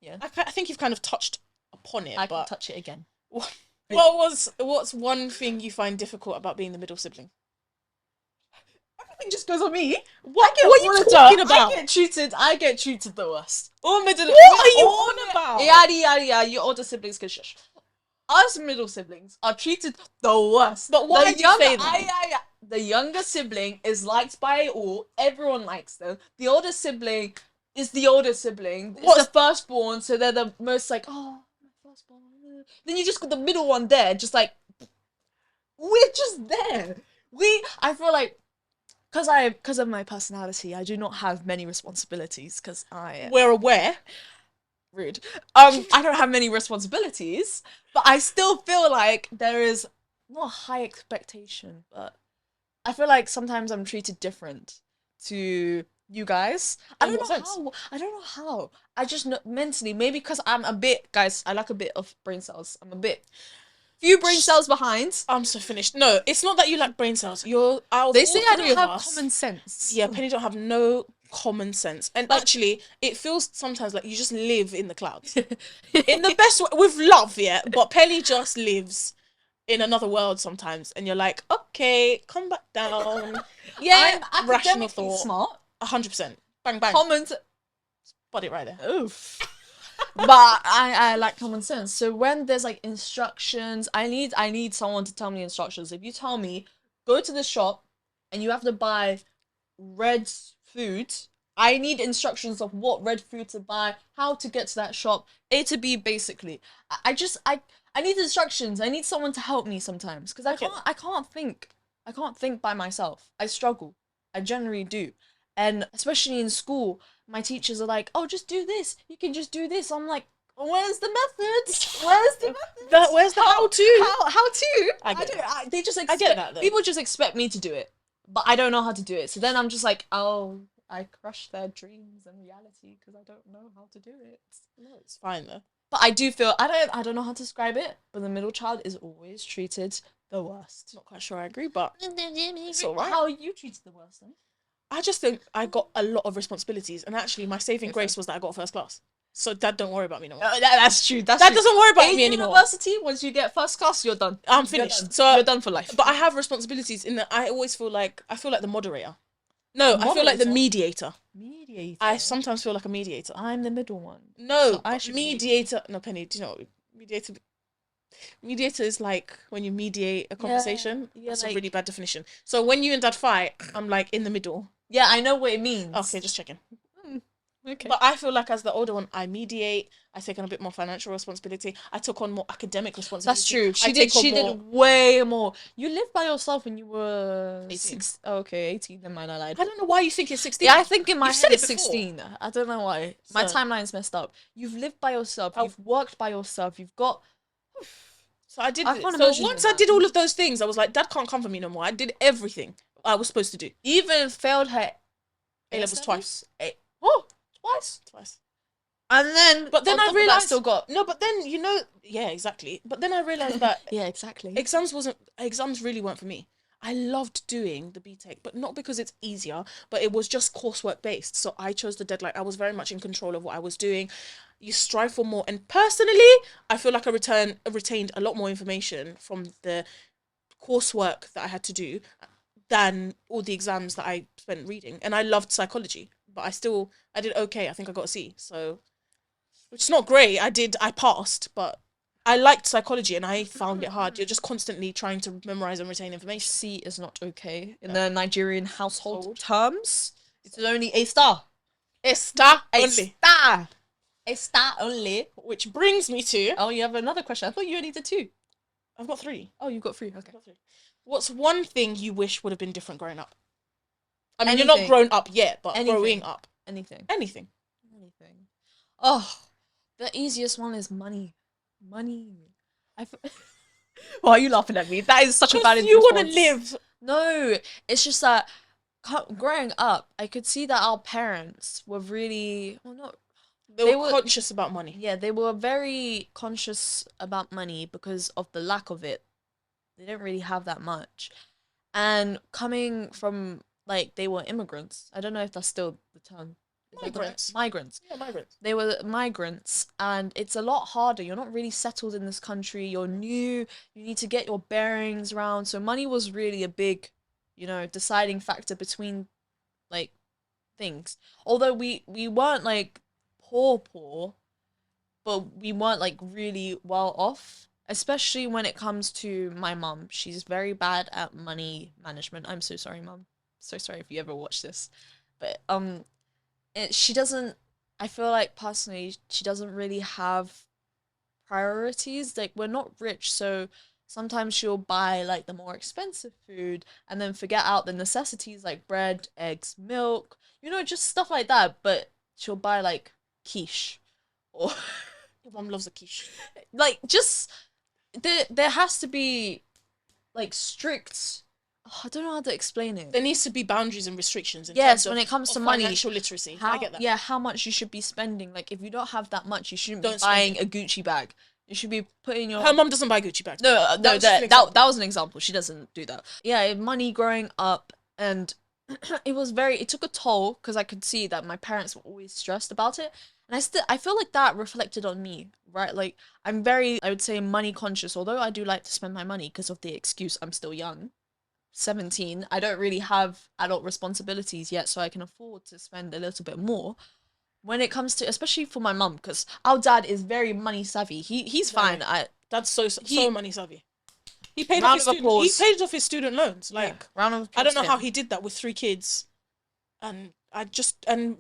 Yeah. I think you've kind of touched upon it, I can but touch it again. what's one thing you find difficult about being the middle sibling? Everything just goes on me. What are you talking about? I get treated the worst. What are you on about? Yeah. Your older siblings can shush. Us middle siblings are treated the worst. But why do you say that? The younger sibling is liked by all. Everyone likes them. The older sibling is the older sibling. It's the firstborn, so they're the most like, oh, my firstborn. Then you just got the middle one there, just like, we're just there. I feel like, because of my personality, I do not have many responsibilities, because We're aware. Rude. I don't have many responsibilities, but I still feel like there is not a high expectation, but I feel like sometimes I'm treated different to you guys. I don't know how. I just know mentally, maybe because I'm a bit, guys, I lack a bit of brain cells. I'm a bit few brain cells behind. I'm so finished. No, it's not that you lack brain cells. They say I don't have common sense. Yeah, Penny don't have no common sense. And actually, it feels sometimes like you just live in the clouds. In the best way, with love, yeah. But Penny just lives in another world sometimes. And you're like, okay, come back down. Yeah, I'm rational thought. Smart. 100%. Bang, bang. Spot it right there. Oof. But I lack common sense. So when there's like instructions, I need someone to tell me instructions. If you tell me, go to the shop and you have to buy red food, I need instructions of what red food to buy, how to get to that shop, A to B basically. I need instructions. I need someone to help me sometimes because I can't think by myself. I struggle. I generally do. And especially in school, my teachers are like, "Oh, just do this. You can just do this." I'm like, "Where's the methods? Where's the methods? Where's the how to? How to?" They just expect, I get that though. People just expect me to do it, but I don't know how to do it. So then I'm just like, "Oh, I crush their dreams and reality because I don't know how to do it." No, it's fine though. But I do feel I don't know how to describe it, but the middle child is always treated the worst. Not quite sure I agree, but it's alright. How are you treated the worst then? I just think I got a lot of responsibilities, and actually, my saving grace was that I got first class. So Dad don't worry about me no more. That's true. Dad doesn't worry about me anymore. University, once you get first class, you're done. I'm finished. You're done for life. But I have responsibilities in that I always feel like the moderator. No, I feel like the mediator. Mediator. I sometimes feel like a mediator. I'm the middle one. No, so I should mediator. No, Penny. Do you know what mediator? Mediator is like when you mediate a conversation. Yeah, that's like a really bad definition. So when you and Dad fight, I'm like in the middle. Yeah, I know what it means. Okay, just checking. Okay. But I feel like as the older one, I mediate. I take on a bit more financial responsibility. I took on more academic responsibility. That's true. She did way more. You lived by yourself when you were 18. Okay, 18. Then mine, I lied. I don't know why you think you're 16. Yeah, I think in my head it's 16. I don't know why. My timeline's messed up. You've lived by yourself. You've worked by yourself. You've got. So I did. So once I did all of those things, I was like, Dad can't come for me no more. I did everything I was supposed to do. Even failed her A-levels twice. Twice. And then, but then I realized I still got no. But then yeah, exactly. But then I realized that yeah, exactly. Exams really weren't for me. I loved doing the BTEC, but not because it's easier, but it was just coursework based. So I chose the deadline. I was very much in control of what I was doing. You strive for more, and personally, I feel like I retained a lot more information from the coursework that I had to do than all the exams that I spent reading. And I loved psychology, but I did okay. I think I got a C. So, which is not great. I passed, but I liked psychology and I found it hard. You're just constantly trying to memorize and retain information. C is not okay in the Nigerian household terms. It's only a star. A star only. Star. A star only. Which brings me to... Oh, you have another question. I thought you only did 2. I've got 3. Oh, you've got 3. Okay. I've got 3. What's one thing you wish would have been different growing up? I mean, you're not grown up yet, but growing up. Anything. Oh, the easiest one is money. Money. Why are you laughing at me? That is such a valid response. You want to live. No, it's just that growing up, I could see that our parents were really... Well, not... They were conscious about money. Yeah, they were very conscious about money because of the lack of it. They didn't really have that much. And coming from, like, they were immigrants. I don't know if that's still the term. Migrants. Migrants. Yeah, migrants. They were migrants, and it's a lot harder. You're not really settled in this country. You're new. You need to get your bearings around. So money was really a big, deciding factor between like things. Although we weren't like poor, but we weren't like really well off. Especially when it comes to my mum. She's very bad at money management. I'm so sorry, mum. So sorry if you ever watch this. But she doesn't, I feel like personally she doesn't really have priorities. Like, we're not rich, so sometimes she'll buy like the more expensive food and then forget out the necessities like bread, eggs, milk, just stuff like that. But she'll buy like quiche or Your mum loves a quiche. like just there has to be like strict. Oh, I don't know how to explain it. There needs to be boundaries and restrictions in Yes, terms when it comes to money, financial literacy. how, I get that. Yeah, how much you should be spending. Like, if you don't have that much, you shouldn't be Don't spend buying a Gucci bag. You should be putting your. Her mum doesn't buy Gucci bags. No, That was just an that example. that was an example. She doesn't do that. Yeah, money growing up, and it took a toll because I could see that my parents were always stressed about it, and I feel like that reflected on me, right? Like, I'm very, I would say, money conscious. Although I do like to spend my money because of the excuse I'm still young. 17, I don't really have adult responsibilities yet, so I can afford to spend a little bit more. When it comes to, especially for my mum, because our dad is very money savvy. He's fine. That's so money savvy. He paid Round off of applause. his student loans. Like, round of applause I don't know to how him. he did that with 3 kids, and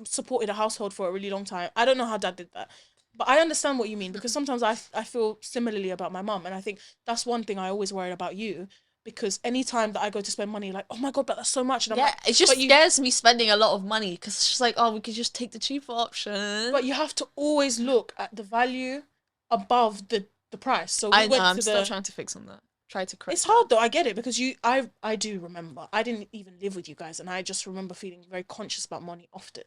supported a household for a really long time. I don't know how dad did that, but I understand what you mean, because sometimes I feel similarly about my mum, and I think that's one thing I always worry about you. Because anytime that I go to spend money, like, oh my god, but that's so much. And I'm Yeah, like, it just but you- scares me spending a lot of money because it's just like, oh, we could just take the cheaper option. But you have to always look at the value above the price. So I know, I'm still trying to fix on that. Try to correct. It's hard though, I get it, because I do remember, I didn't even live with you guys, and I just remember feeling very conscious about money often.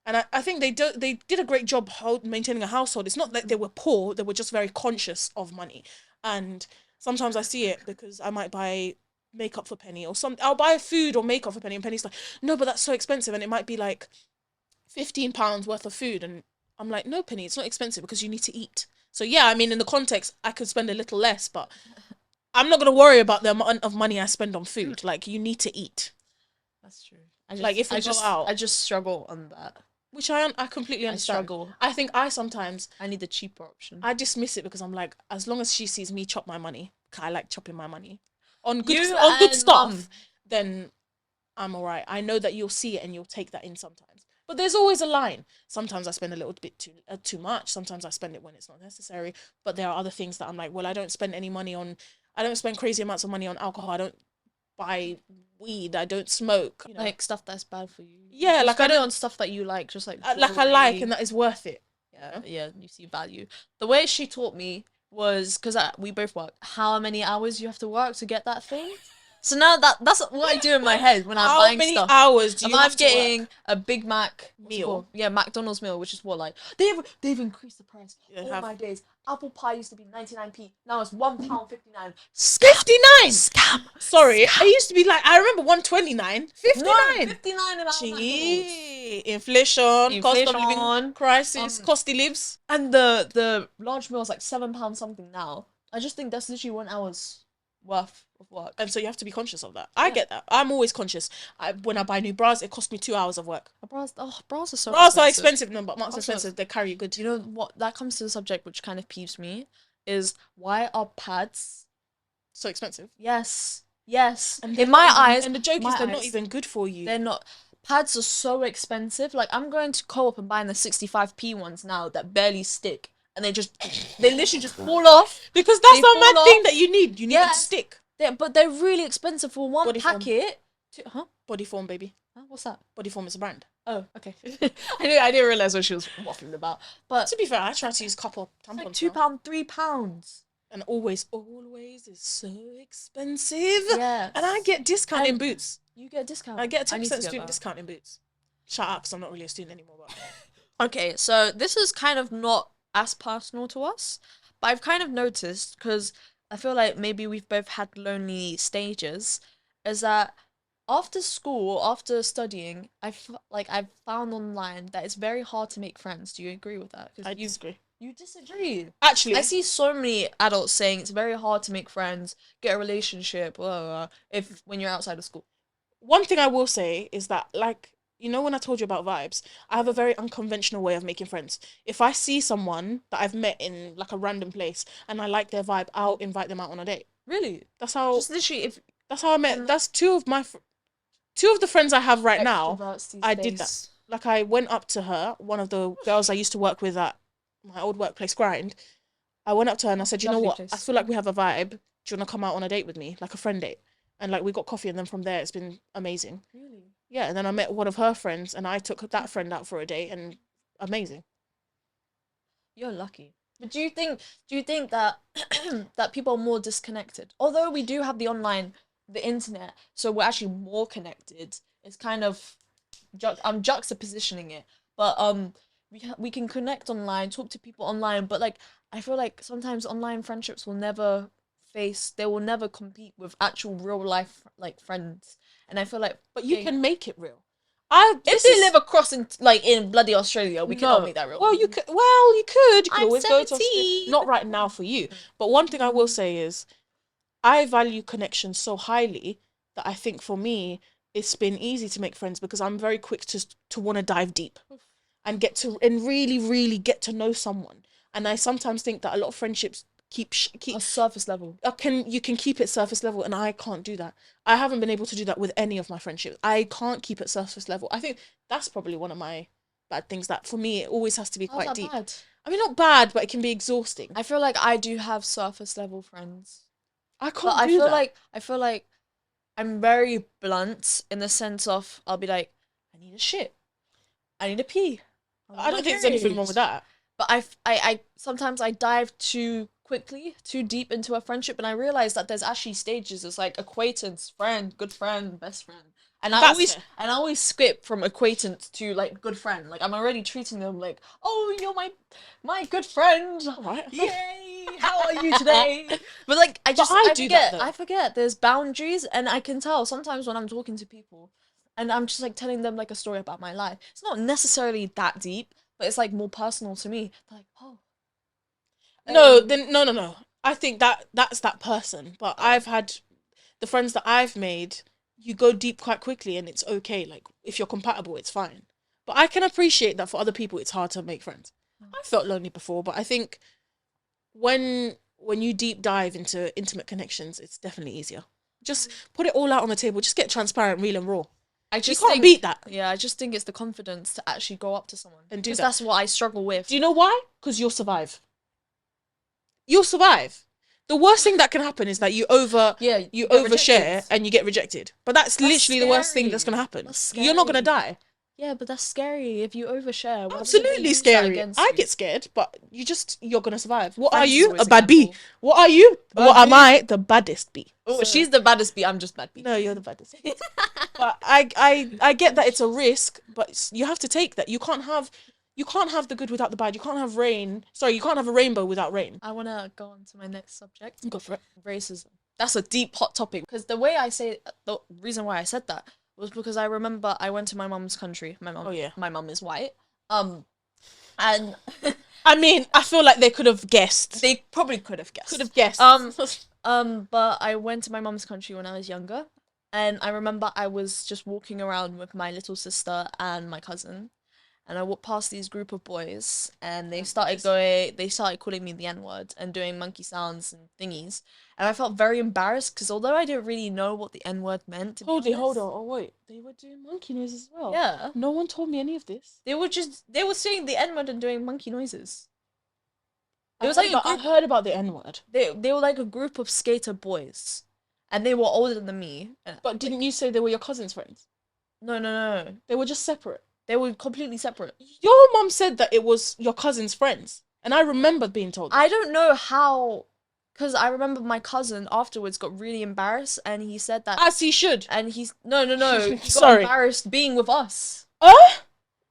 And I think they did a great job maintaining a household. It's not that they were poor, they were just very conscious of money. And sometimes I see it because I might buy makeup for Penny, or I'll buy food or makeup for Penny, and Penny's like, no, but that's so expensive, and it might be like £15 worth of food, and I'm like, no, Penny, it's not expensive because you need to eat. So yeah, I mean, in the context, I could spend a little less, but I'm not gonna worry about the amount of money I spend on food. Like, you need to eat. That's true. If we go out, I just struggle on that. which I completely I understand. struggle. I think I sometimes need the cheaper option. I dismiss it because I'm like, as long as she sees me chop my money, 'cause I like chopping my money on You good and stuff, Mum. then I'm alright. I know that you'll see it and you'll take that in sometimes. But there's always a line. Sometimes I spend a little bit too much. Sometimes I spend it when it's not necessary. But there are other things that I'm like, well, I don't spend crazy amounts of money on alcohol. I don't buy weed. I don't smoke. Like stuff that's bad for you. Yeah, You like, I spend it don't- on stuff that you like, just like I like jewelry. and that is worth it. Yeah, you see value. The way she taught me was because we both work. How many hours you have to work to get that thing? So now that's what I do in my head when I'm How buying many stuff. hours do If you I'm have to work? getting a Big Mac what's it Meal. called? Yeah, McDonald's meal, which is what, like they've increased the price. They All have. my days. Apple pie used to be 99p. Now it's £1.59. 59. Scam. Sorry, it used to be like, I remember 129. 59. No, 59 about McDonald's. Gee, inflation, cost of living Inflation, crisis, costly lives. And the large meal is like £7 something now. I just think that's literally 1 hour's worth of work. And so you have to be conscious of that. I get that. I'm always conscious. When I buy new bras, it costs me 2 hours of work. Bras are so Bras are expensive, no, but not so Also- expensive. They carry you good. Do you know what? That comes to the subject which kind of peeves me, is why are pads? So expensive. Yes. And In my eyes, and the joke my is they're not eyes, even good for you. they're not. Pads are so expensive. Like, I'm going to Co-op and buying the 65p ones now that barely stick, and they literally just fall off. Because that's They the mad fall thing off. that you need. You need it Yeah. to stick. But they're really expensive for one Body form. packet. Bodyform, baby. Huh? What's that? Bodyform is a brand. Oh, okay. I didn't realize what she was waffling about. But To be fair, I try to use couple it's like tampons. now. £2, £3. And always is so expensive. Yeah. And I get discount in And- Boots. You get a discount. I get a need 10% to get student that. discount in Boots. Shout out, because I'm not really a student anymore. But Okay, so this is kind of not as personal to us, but I've kind of noticed, because I feel like maybe we've both had lonely stages, is that after school, after studying, I've found online that it's very hard to make friends. Do you agree with that? I Because disagree. you disagree. I Actually, see so many adults saying it's very hard to make friends, get a relationship, blah, blah, blah, if when you're outside of school. one thing I will say is that, like, you know, when I told you about vibes, I have a very unconventional way of making friends. If I see someone that I've met in like a random place and I like their vibe, I'll invite them out on a date. Really? That's how. Just literally, if That's how I met. and That's two of the friends I have right now. extroverts these I did that. days. Like, I went up to her, one of the girls I used to work with at my old workplace grind. I went up to her and I said, you know Lovely what? place. I feel like we have a vibe. Do you want to come out on a date with me, like a friend date? And like we got coffee, and then from there it's been amazing. Really? Yeah, and then I met one of her friends, and I took that friend out for a date, and amazing. You're lucky. But do you think that that people are more disconnected? Although we do have the internet, so we're actually more connected. It's kind of I'm juxtapositioning it, but we can connect online, talk to people online, but like I feel like sometimes online friendships will never they will never compete with actual real life like friends. And I feel like But you they- can make it real. I if this they is live across in bloody Australia, we cannot no. make that real. Well, you could. Well, you could. You could I'm always go to 17. Not right now for you. But one thing I will say is, I value connection so highly that I think for me it's been easy to make friends because I'm very quick to want to dive deep and really really get to know someone. And I sometimes think that a lot of friendships keep A surface level. you can keep it surface level, and I can't do that. I haven't been able to do that with any of my friendships. I can't keep it surface level. I think that's probably one of my bad things, that for me it always has to be How's quite that deep. bad? I mean, not bad, but it can be exhausting. I feel like I do have surface level friends, I but can't I do feel that. like I'm very blunt in the sense of I'll be like, I need a shit, I need a pee. I don't think there's anything wrong with that. But I sometimes I dive too quickly, too deep into a friendship, and I realize that there's actually stages. It's like acquaintance, friend, good friend, best friend. And That's fair. I always skip from acquaintance to like good friend. Like I'm already treating them like, oh, you're my good friend. Right. Yay! How are you today? But like I do that, though. I forget there's boundaries, and I can tell sometimes when I'm talking to people and I'm just like telling them like a story about my life. It's not necessarily that deep, but it's like more personal to me. They're like, oh. No, um, then no. I think that's that person. But I've had the friends that I've made, you go deep quite quickly and it's okay. Like if you're compatible, it's fine. But I can appreciate that for other people it's hard to make friends. I felt lonely before, but I think when you deep dive into intimate connections, it's definitely easier. Just put it all out on the table. Just get transparent, real and raw. I You just can't think, beat that. yeah, I just think it's the confidence to actually go up to someone And do 'Cause that. that's what I struggle with. Do you know why? Because you'll survive. You'll survive. The worst thing that can happen is that you Yeah, you get overshare rejected. and you get rejected. But that's literally the worst thing that's scary. gonna happen. That's You're not gonna scary. die. Yeah, but that's scary if you overshare. What if they Absolutely use that scary. against I you? get scared, but you're gonna survive. What Friends are is you? always A a bad bee. gamble. What are you? Bad What am bee. I? The baddest bee. Oh, So- she's the baddest bee. I'm just bad bee. No, you're the baddest. But I get that it's a risk, but you have to take that. You can't have the good without the bad. You can't have rain. Sorry, you can't have a rainbow without rain. I wanna go on to my next subject. Go for it. Racism. That's a deep hot topic because the reason why I said that was because I remember I went to my mum's country. Oh, yeah. My mum is white. And I mean, I feel like they could have guessed. they probably could have guessed. Could have guessed. But I went to my mum's country when I was younger, and I remember I was just walking around with my little sister and my cousin, and I walked past these group of boys, and they started calling me the N-word and doing monkey sounds and thingies, and I felt very embarrassed because although I didn't really know what the N-word meant, to be Hold honest, on. Oh wait, they were doing monkey noises as well. yeah, No one told me any of this. they were saying the N-word and doing monkey noises. It I was heard like a about- I group- heard about the N word. They were like a group of skater boys, and they were older than me. But didn't you say they were your cousin's friends? No. They were just separate. They were completely separate. Your mum said that it was your cousin's friends, and I remember being told. I don't know how, because I remember my cousin afterwards got really embarrassed, and he said that, As he should. and he's no, he got Sorry. embarrassed being with us. Huh?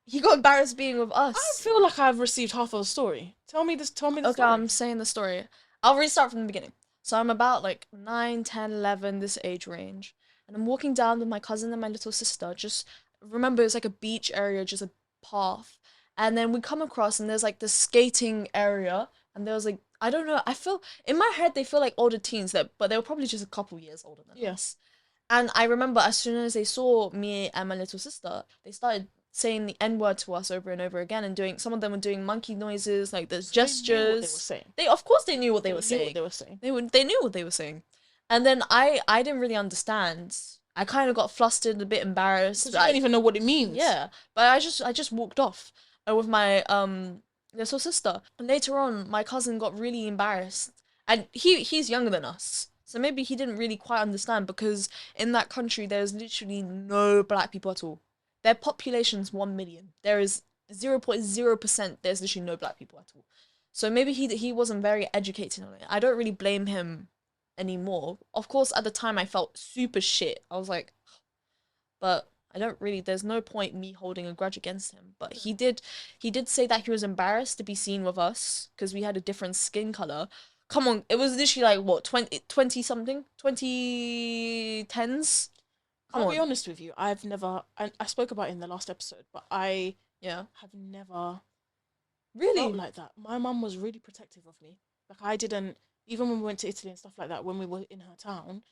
He got embarrassed being with us. I feel like I've received half of the story. Tell me this. Tell me the Okay, story. I'm saying the story. I'll restart from the beginning. So I'm about like 9, 10, 11, this age range. and I'm walking down with my cousin and my little sister. Just remember, it's like a beach area, just a path. And then we come across, and there's like this skating area, and there was like, I don't know. I feel in my head they feel like older teens, but they were probably just a couple years older than us. And I remember as soon as they saw me and my little sister, they started saying the N word to us over and over again, and doing, some of them were doing monkey noises, like there's gestures. They, of course, they knew what they were saying. They knew what they were saying. And then I didn't really understand. I kind of got flustered, a bit embarrassed. I don't even know what it means. Yeah, but I just walked off with my little sister. And later on, my cousin got really embarrassed, and he's younger than us, so maybe he didn't really quite understand, because in that country there's literally no black people at all. Their population's 1 million. There is 0.0%. There's literally no black people at all. So maybe he wasn't very educated on it. I don't really blame him anymore. Of course, at the time I felt super shit. I was like, but I don't really, there's no point me holding a grudge against him. But he did say that he was embarrassed to be seen with us because we had a different skin color. Come on, it was literally like what, 20 something, 2010s. I'll be honest with you, I've never, I spoke about it in the last episode, but I have never really felt like that. My mum was really protective of me. Like, I didn't, even when we went to Italy and stuff like that, when we were in her town,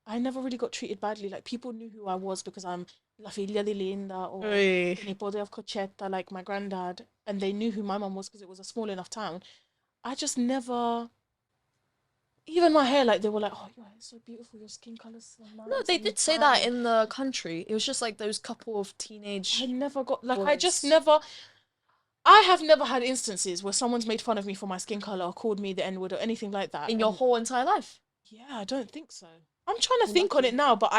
I never really got treated badly. Like, people knew who I was because I'm La Figlia di Linda or Nipote of Concetta, like my granddad, and they knew who my mum was because it was a small enough town. I just never, even my hair, like, they were like, oh, your hair's so beautiful, your skin colour's so nice. No, they did say that in the country. It was just like those couple of teenage. I never got, like, boys. I have never had instances where someone's made fun of me for my skin colour or called me the N-word or anything like that. In your whole entire life? Yeah, I don't think so. I'm trying to think on it now, but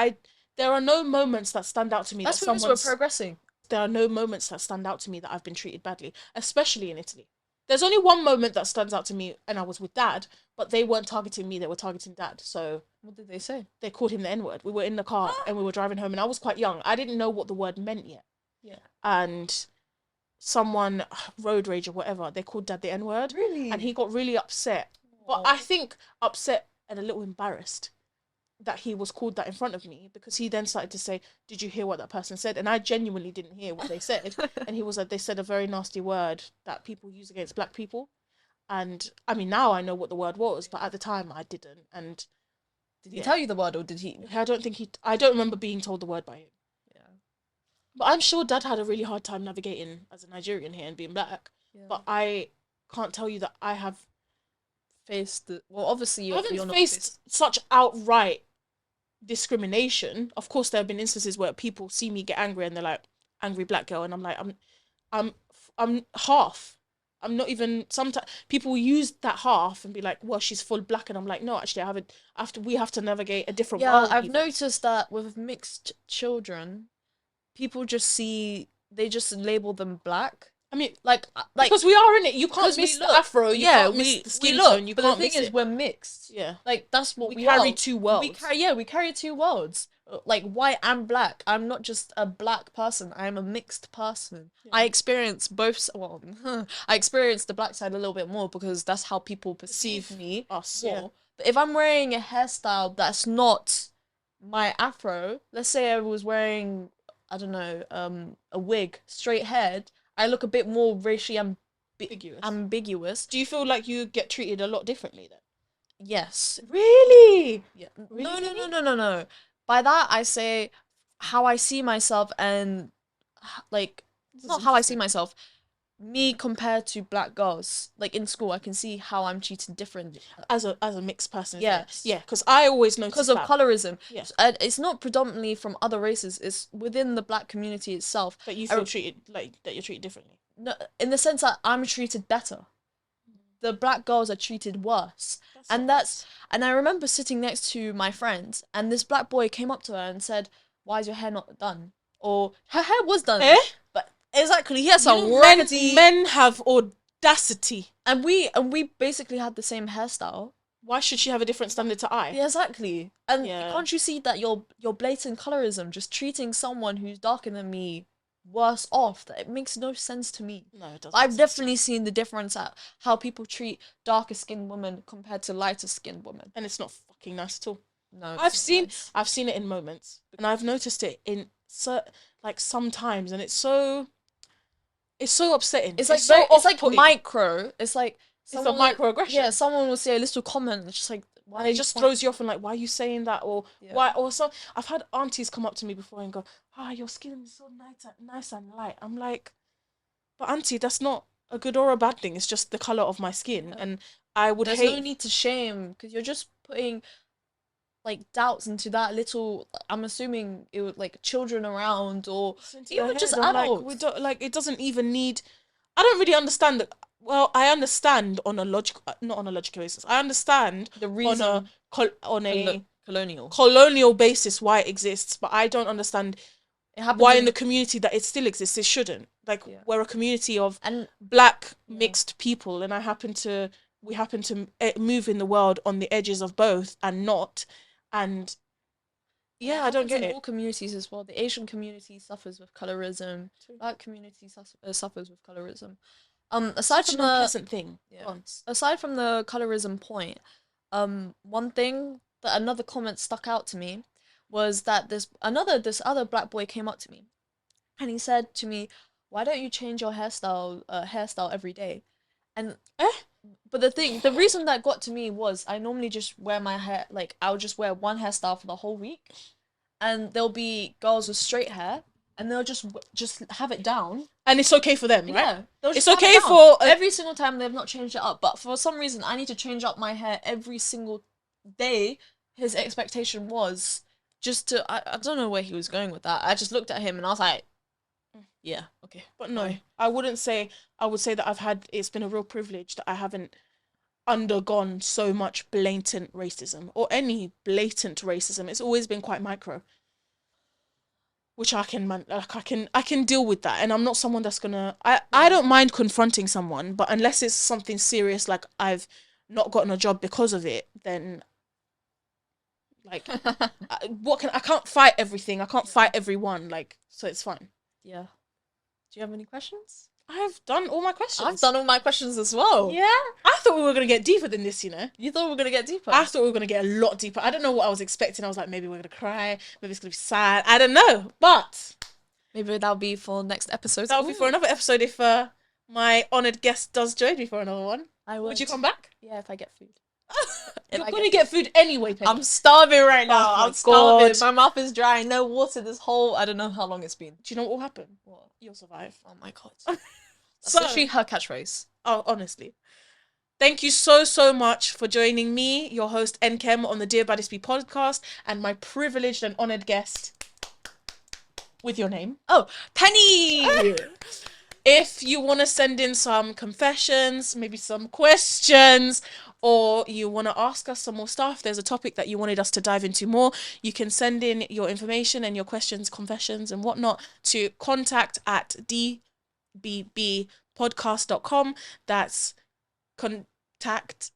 there are no moments that stand out to me. That's because we're progressing. There are no moments that stand out to me that I've been treated badly, especially in Italy. There's only one moment that stands out to me, and I was with Dad, but they weren't targeting me, they were targeting Dad. So what did they say? They called him the N-word. We were in the car and we were driving home, and I was quite young. I didn't know what the word meant yet. Yeah. And someone, road rage or whatever, they called Dad the N-word. Really? And he got really upset. But I think upset and a little embarrassed that he was called that in front of me, because he then started to say, did you hear what that person said? And I genuinely didn't hear what they said. And he was like, they said a very nasty word that people use against black people. And I mean, now I know what the word was, but at the time I didn't. And did he tell you the word, or did he? I don't remember being told the word by him. Yeah. But I'm sure Dad had a really hard time navigating as a Nigerian here and being black. Yeah. But I can't tell you that I have faced well, obviously you're not faced such outright discrimination. Of course, there have been instances where people see me get angry and they're like, angry black girl, and I'm like, I'm half. I'm not even. Sometimes people use that half and be like, well, she's full black, and I'm like, no, actually, I haven't. We have to navigate a different world. Yeah, I've noticed that with mixed children, people they just label them black. I mean, like because we are in it. You can't miss the afro. You can't miss the skin tone. You can't miss it. But the thing is, we're mixed. Yeah, like that's what we carry. Two worlds. We carry two worlds. Like white and black. I'm not just a black person. I'm a mixed person. Yeah. I experience both. Well, I experience the black side a little bit more because that's how people perceive me. Us. More. Yeah. But if I'm wearing a hairstyle that's not my afro, let's say I was wearing, I don't know, a wig, straight haired, I look a bit more racially ambiguous. Do you feel like you get treated a lot differently then? Yes. Really? Yeah. Really? No. By that I say how I see myself, and like not how I see myself. Me compared to black girls, like in school, I can see how I'm treated differently as a mixed person. Yes, yeah, because I always notice because of colorism. Yes, it's not predominantly from other races; it's within the black community itself. But you feel treated like that. You're treated differently. No, in the sense that I'm treated better. The black girls are treated worse, and I remember sitting next to my friend, and this black boy came up to her and said, "Why is your hair not done?" Or her hair was done. But exactly, he has some raggedy. Men have audacity, and we basically had the same hairstyle. Why should she have a different standard to I? Yeah, exactly. And can't you see that your blatant colorism, just treating someone who's darker than me worse off? That it makes no sense to me. No, it doesn't. I've definitely seen the difference at how people treat darker skinned women compared to lighter skinned women, and it's not fucking nice at all. No, I've it's not seen nice. I've seen it in moments, and I've noticed it in like sometimes, and it's so upsetting. It's like so it's like off-putting. micro. It's like It's a someone will- microaggression. Yeah, someone will say a little comment. It's just like why And are it you just point- throws you off and like, why are you saying that? Or Yeah. why? Or so I've had aunties come up to me before and go, your skin is so nice and light. I'm like, but auntie, that's not a good or a bad thing. It's just the color of my skin, and I would There's hate. no need to shame because you're just putting like doubts into that little. I'm assuming it would like children around or into even their just head. I'm like, adults. we don't like. It doesn't even need. I don't really understand that. Well, I understand on a logical, not on a logical basis. I understand the reason on a colonial. colonial basis why it exists, but I don't understand It happens why in the community that it still exists. It shouldn't. Like Yeah. we're a community of and black Yeah. mixed people, and we happen to move in the world on the edges of both and not, and yeah, I don't happens get in it. all communities as well. The Asian community suffers with colorism. True. Black community suffers with colorism. Aside Such from an the unpleasant thing. Yeah. Go on. aside from the colorism point, one thing that another comment stuck out to me was that this other black boy came up to me, and he said to me, "Why don't you change your hairstyle every day?" And but the reason that got to me was I normally just wear my hair like I'll just wear one hairstyle for the whole week, and there'll be girls with straight hair, and they'll just have it down. And it's okay for them, right? Yeah, they'll It's just have okay it down. for every single time they've not changed it up, but for some reason I need to change up my hair every single day. His expectation was just to I don't know where he was going with that. I just looked at him and I was like, yeah, okay. But no, Bye. I would say that it's been a real privilege that I haven't undergone so much blatant racism or any blatant racism. It's always been quite micro, which I can deal with that. And I'm not someone that's gonna, I don't mind confronting someone, but unless it's something serious, like I've not gotten a job because of it, then like, I can't fight everything. I can't fight everyone. Like, so it's fine. Yeah. Do you have any questions? I've done all my questions. I've done all my questions as well. Yeah, I thought we were gonna get deeper than this. You thought we were gonna get deeper? I thought we were gonna get a lot deeper. I don't know what I was expecting. I was like, maybe we're gonna cry. Maybe it's gonna be sad. I don't know, but Maybe that'll be for next episode. that'll be for another episode if my honoured guest does join me for another one. I would. Would you come back? Yeah, if I get food. You're I gonna get food anyway, Penny. I'm starving right now. Oh my I'm starving. God. My mouth is dry. No water. This whole I don't know how long it's been. Do you know what will happen? What? You'll survive. Oh my god. That's So, literally her catchphrase. oh, honestly. Thank you so much for joining me, your host, Nkem, on the Dear Baddest Bee podcast, and my privileged and honoured guest with your name. Oh, Penny! If you want to send in some confessions, maybe some questions, or you want to ask us some more stuff, there's a topic that you wanted us to dive into more, you can send in your information and your questions, confessions, and whatnot to contact@dbbpodcast.com. That's contact at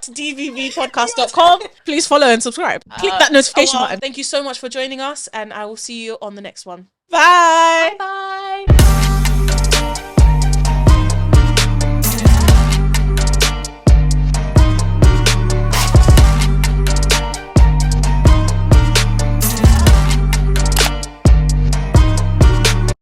dbbpodcast.com. Please follow and subscribe. Click that notification button. Thank you so much for joining us, and I will see you on the next one. Bye. Bye.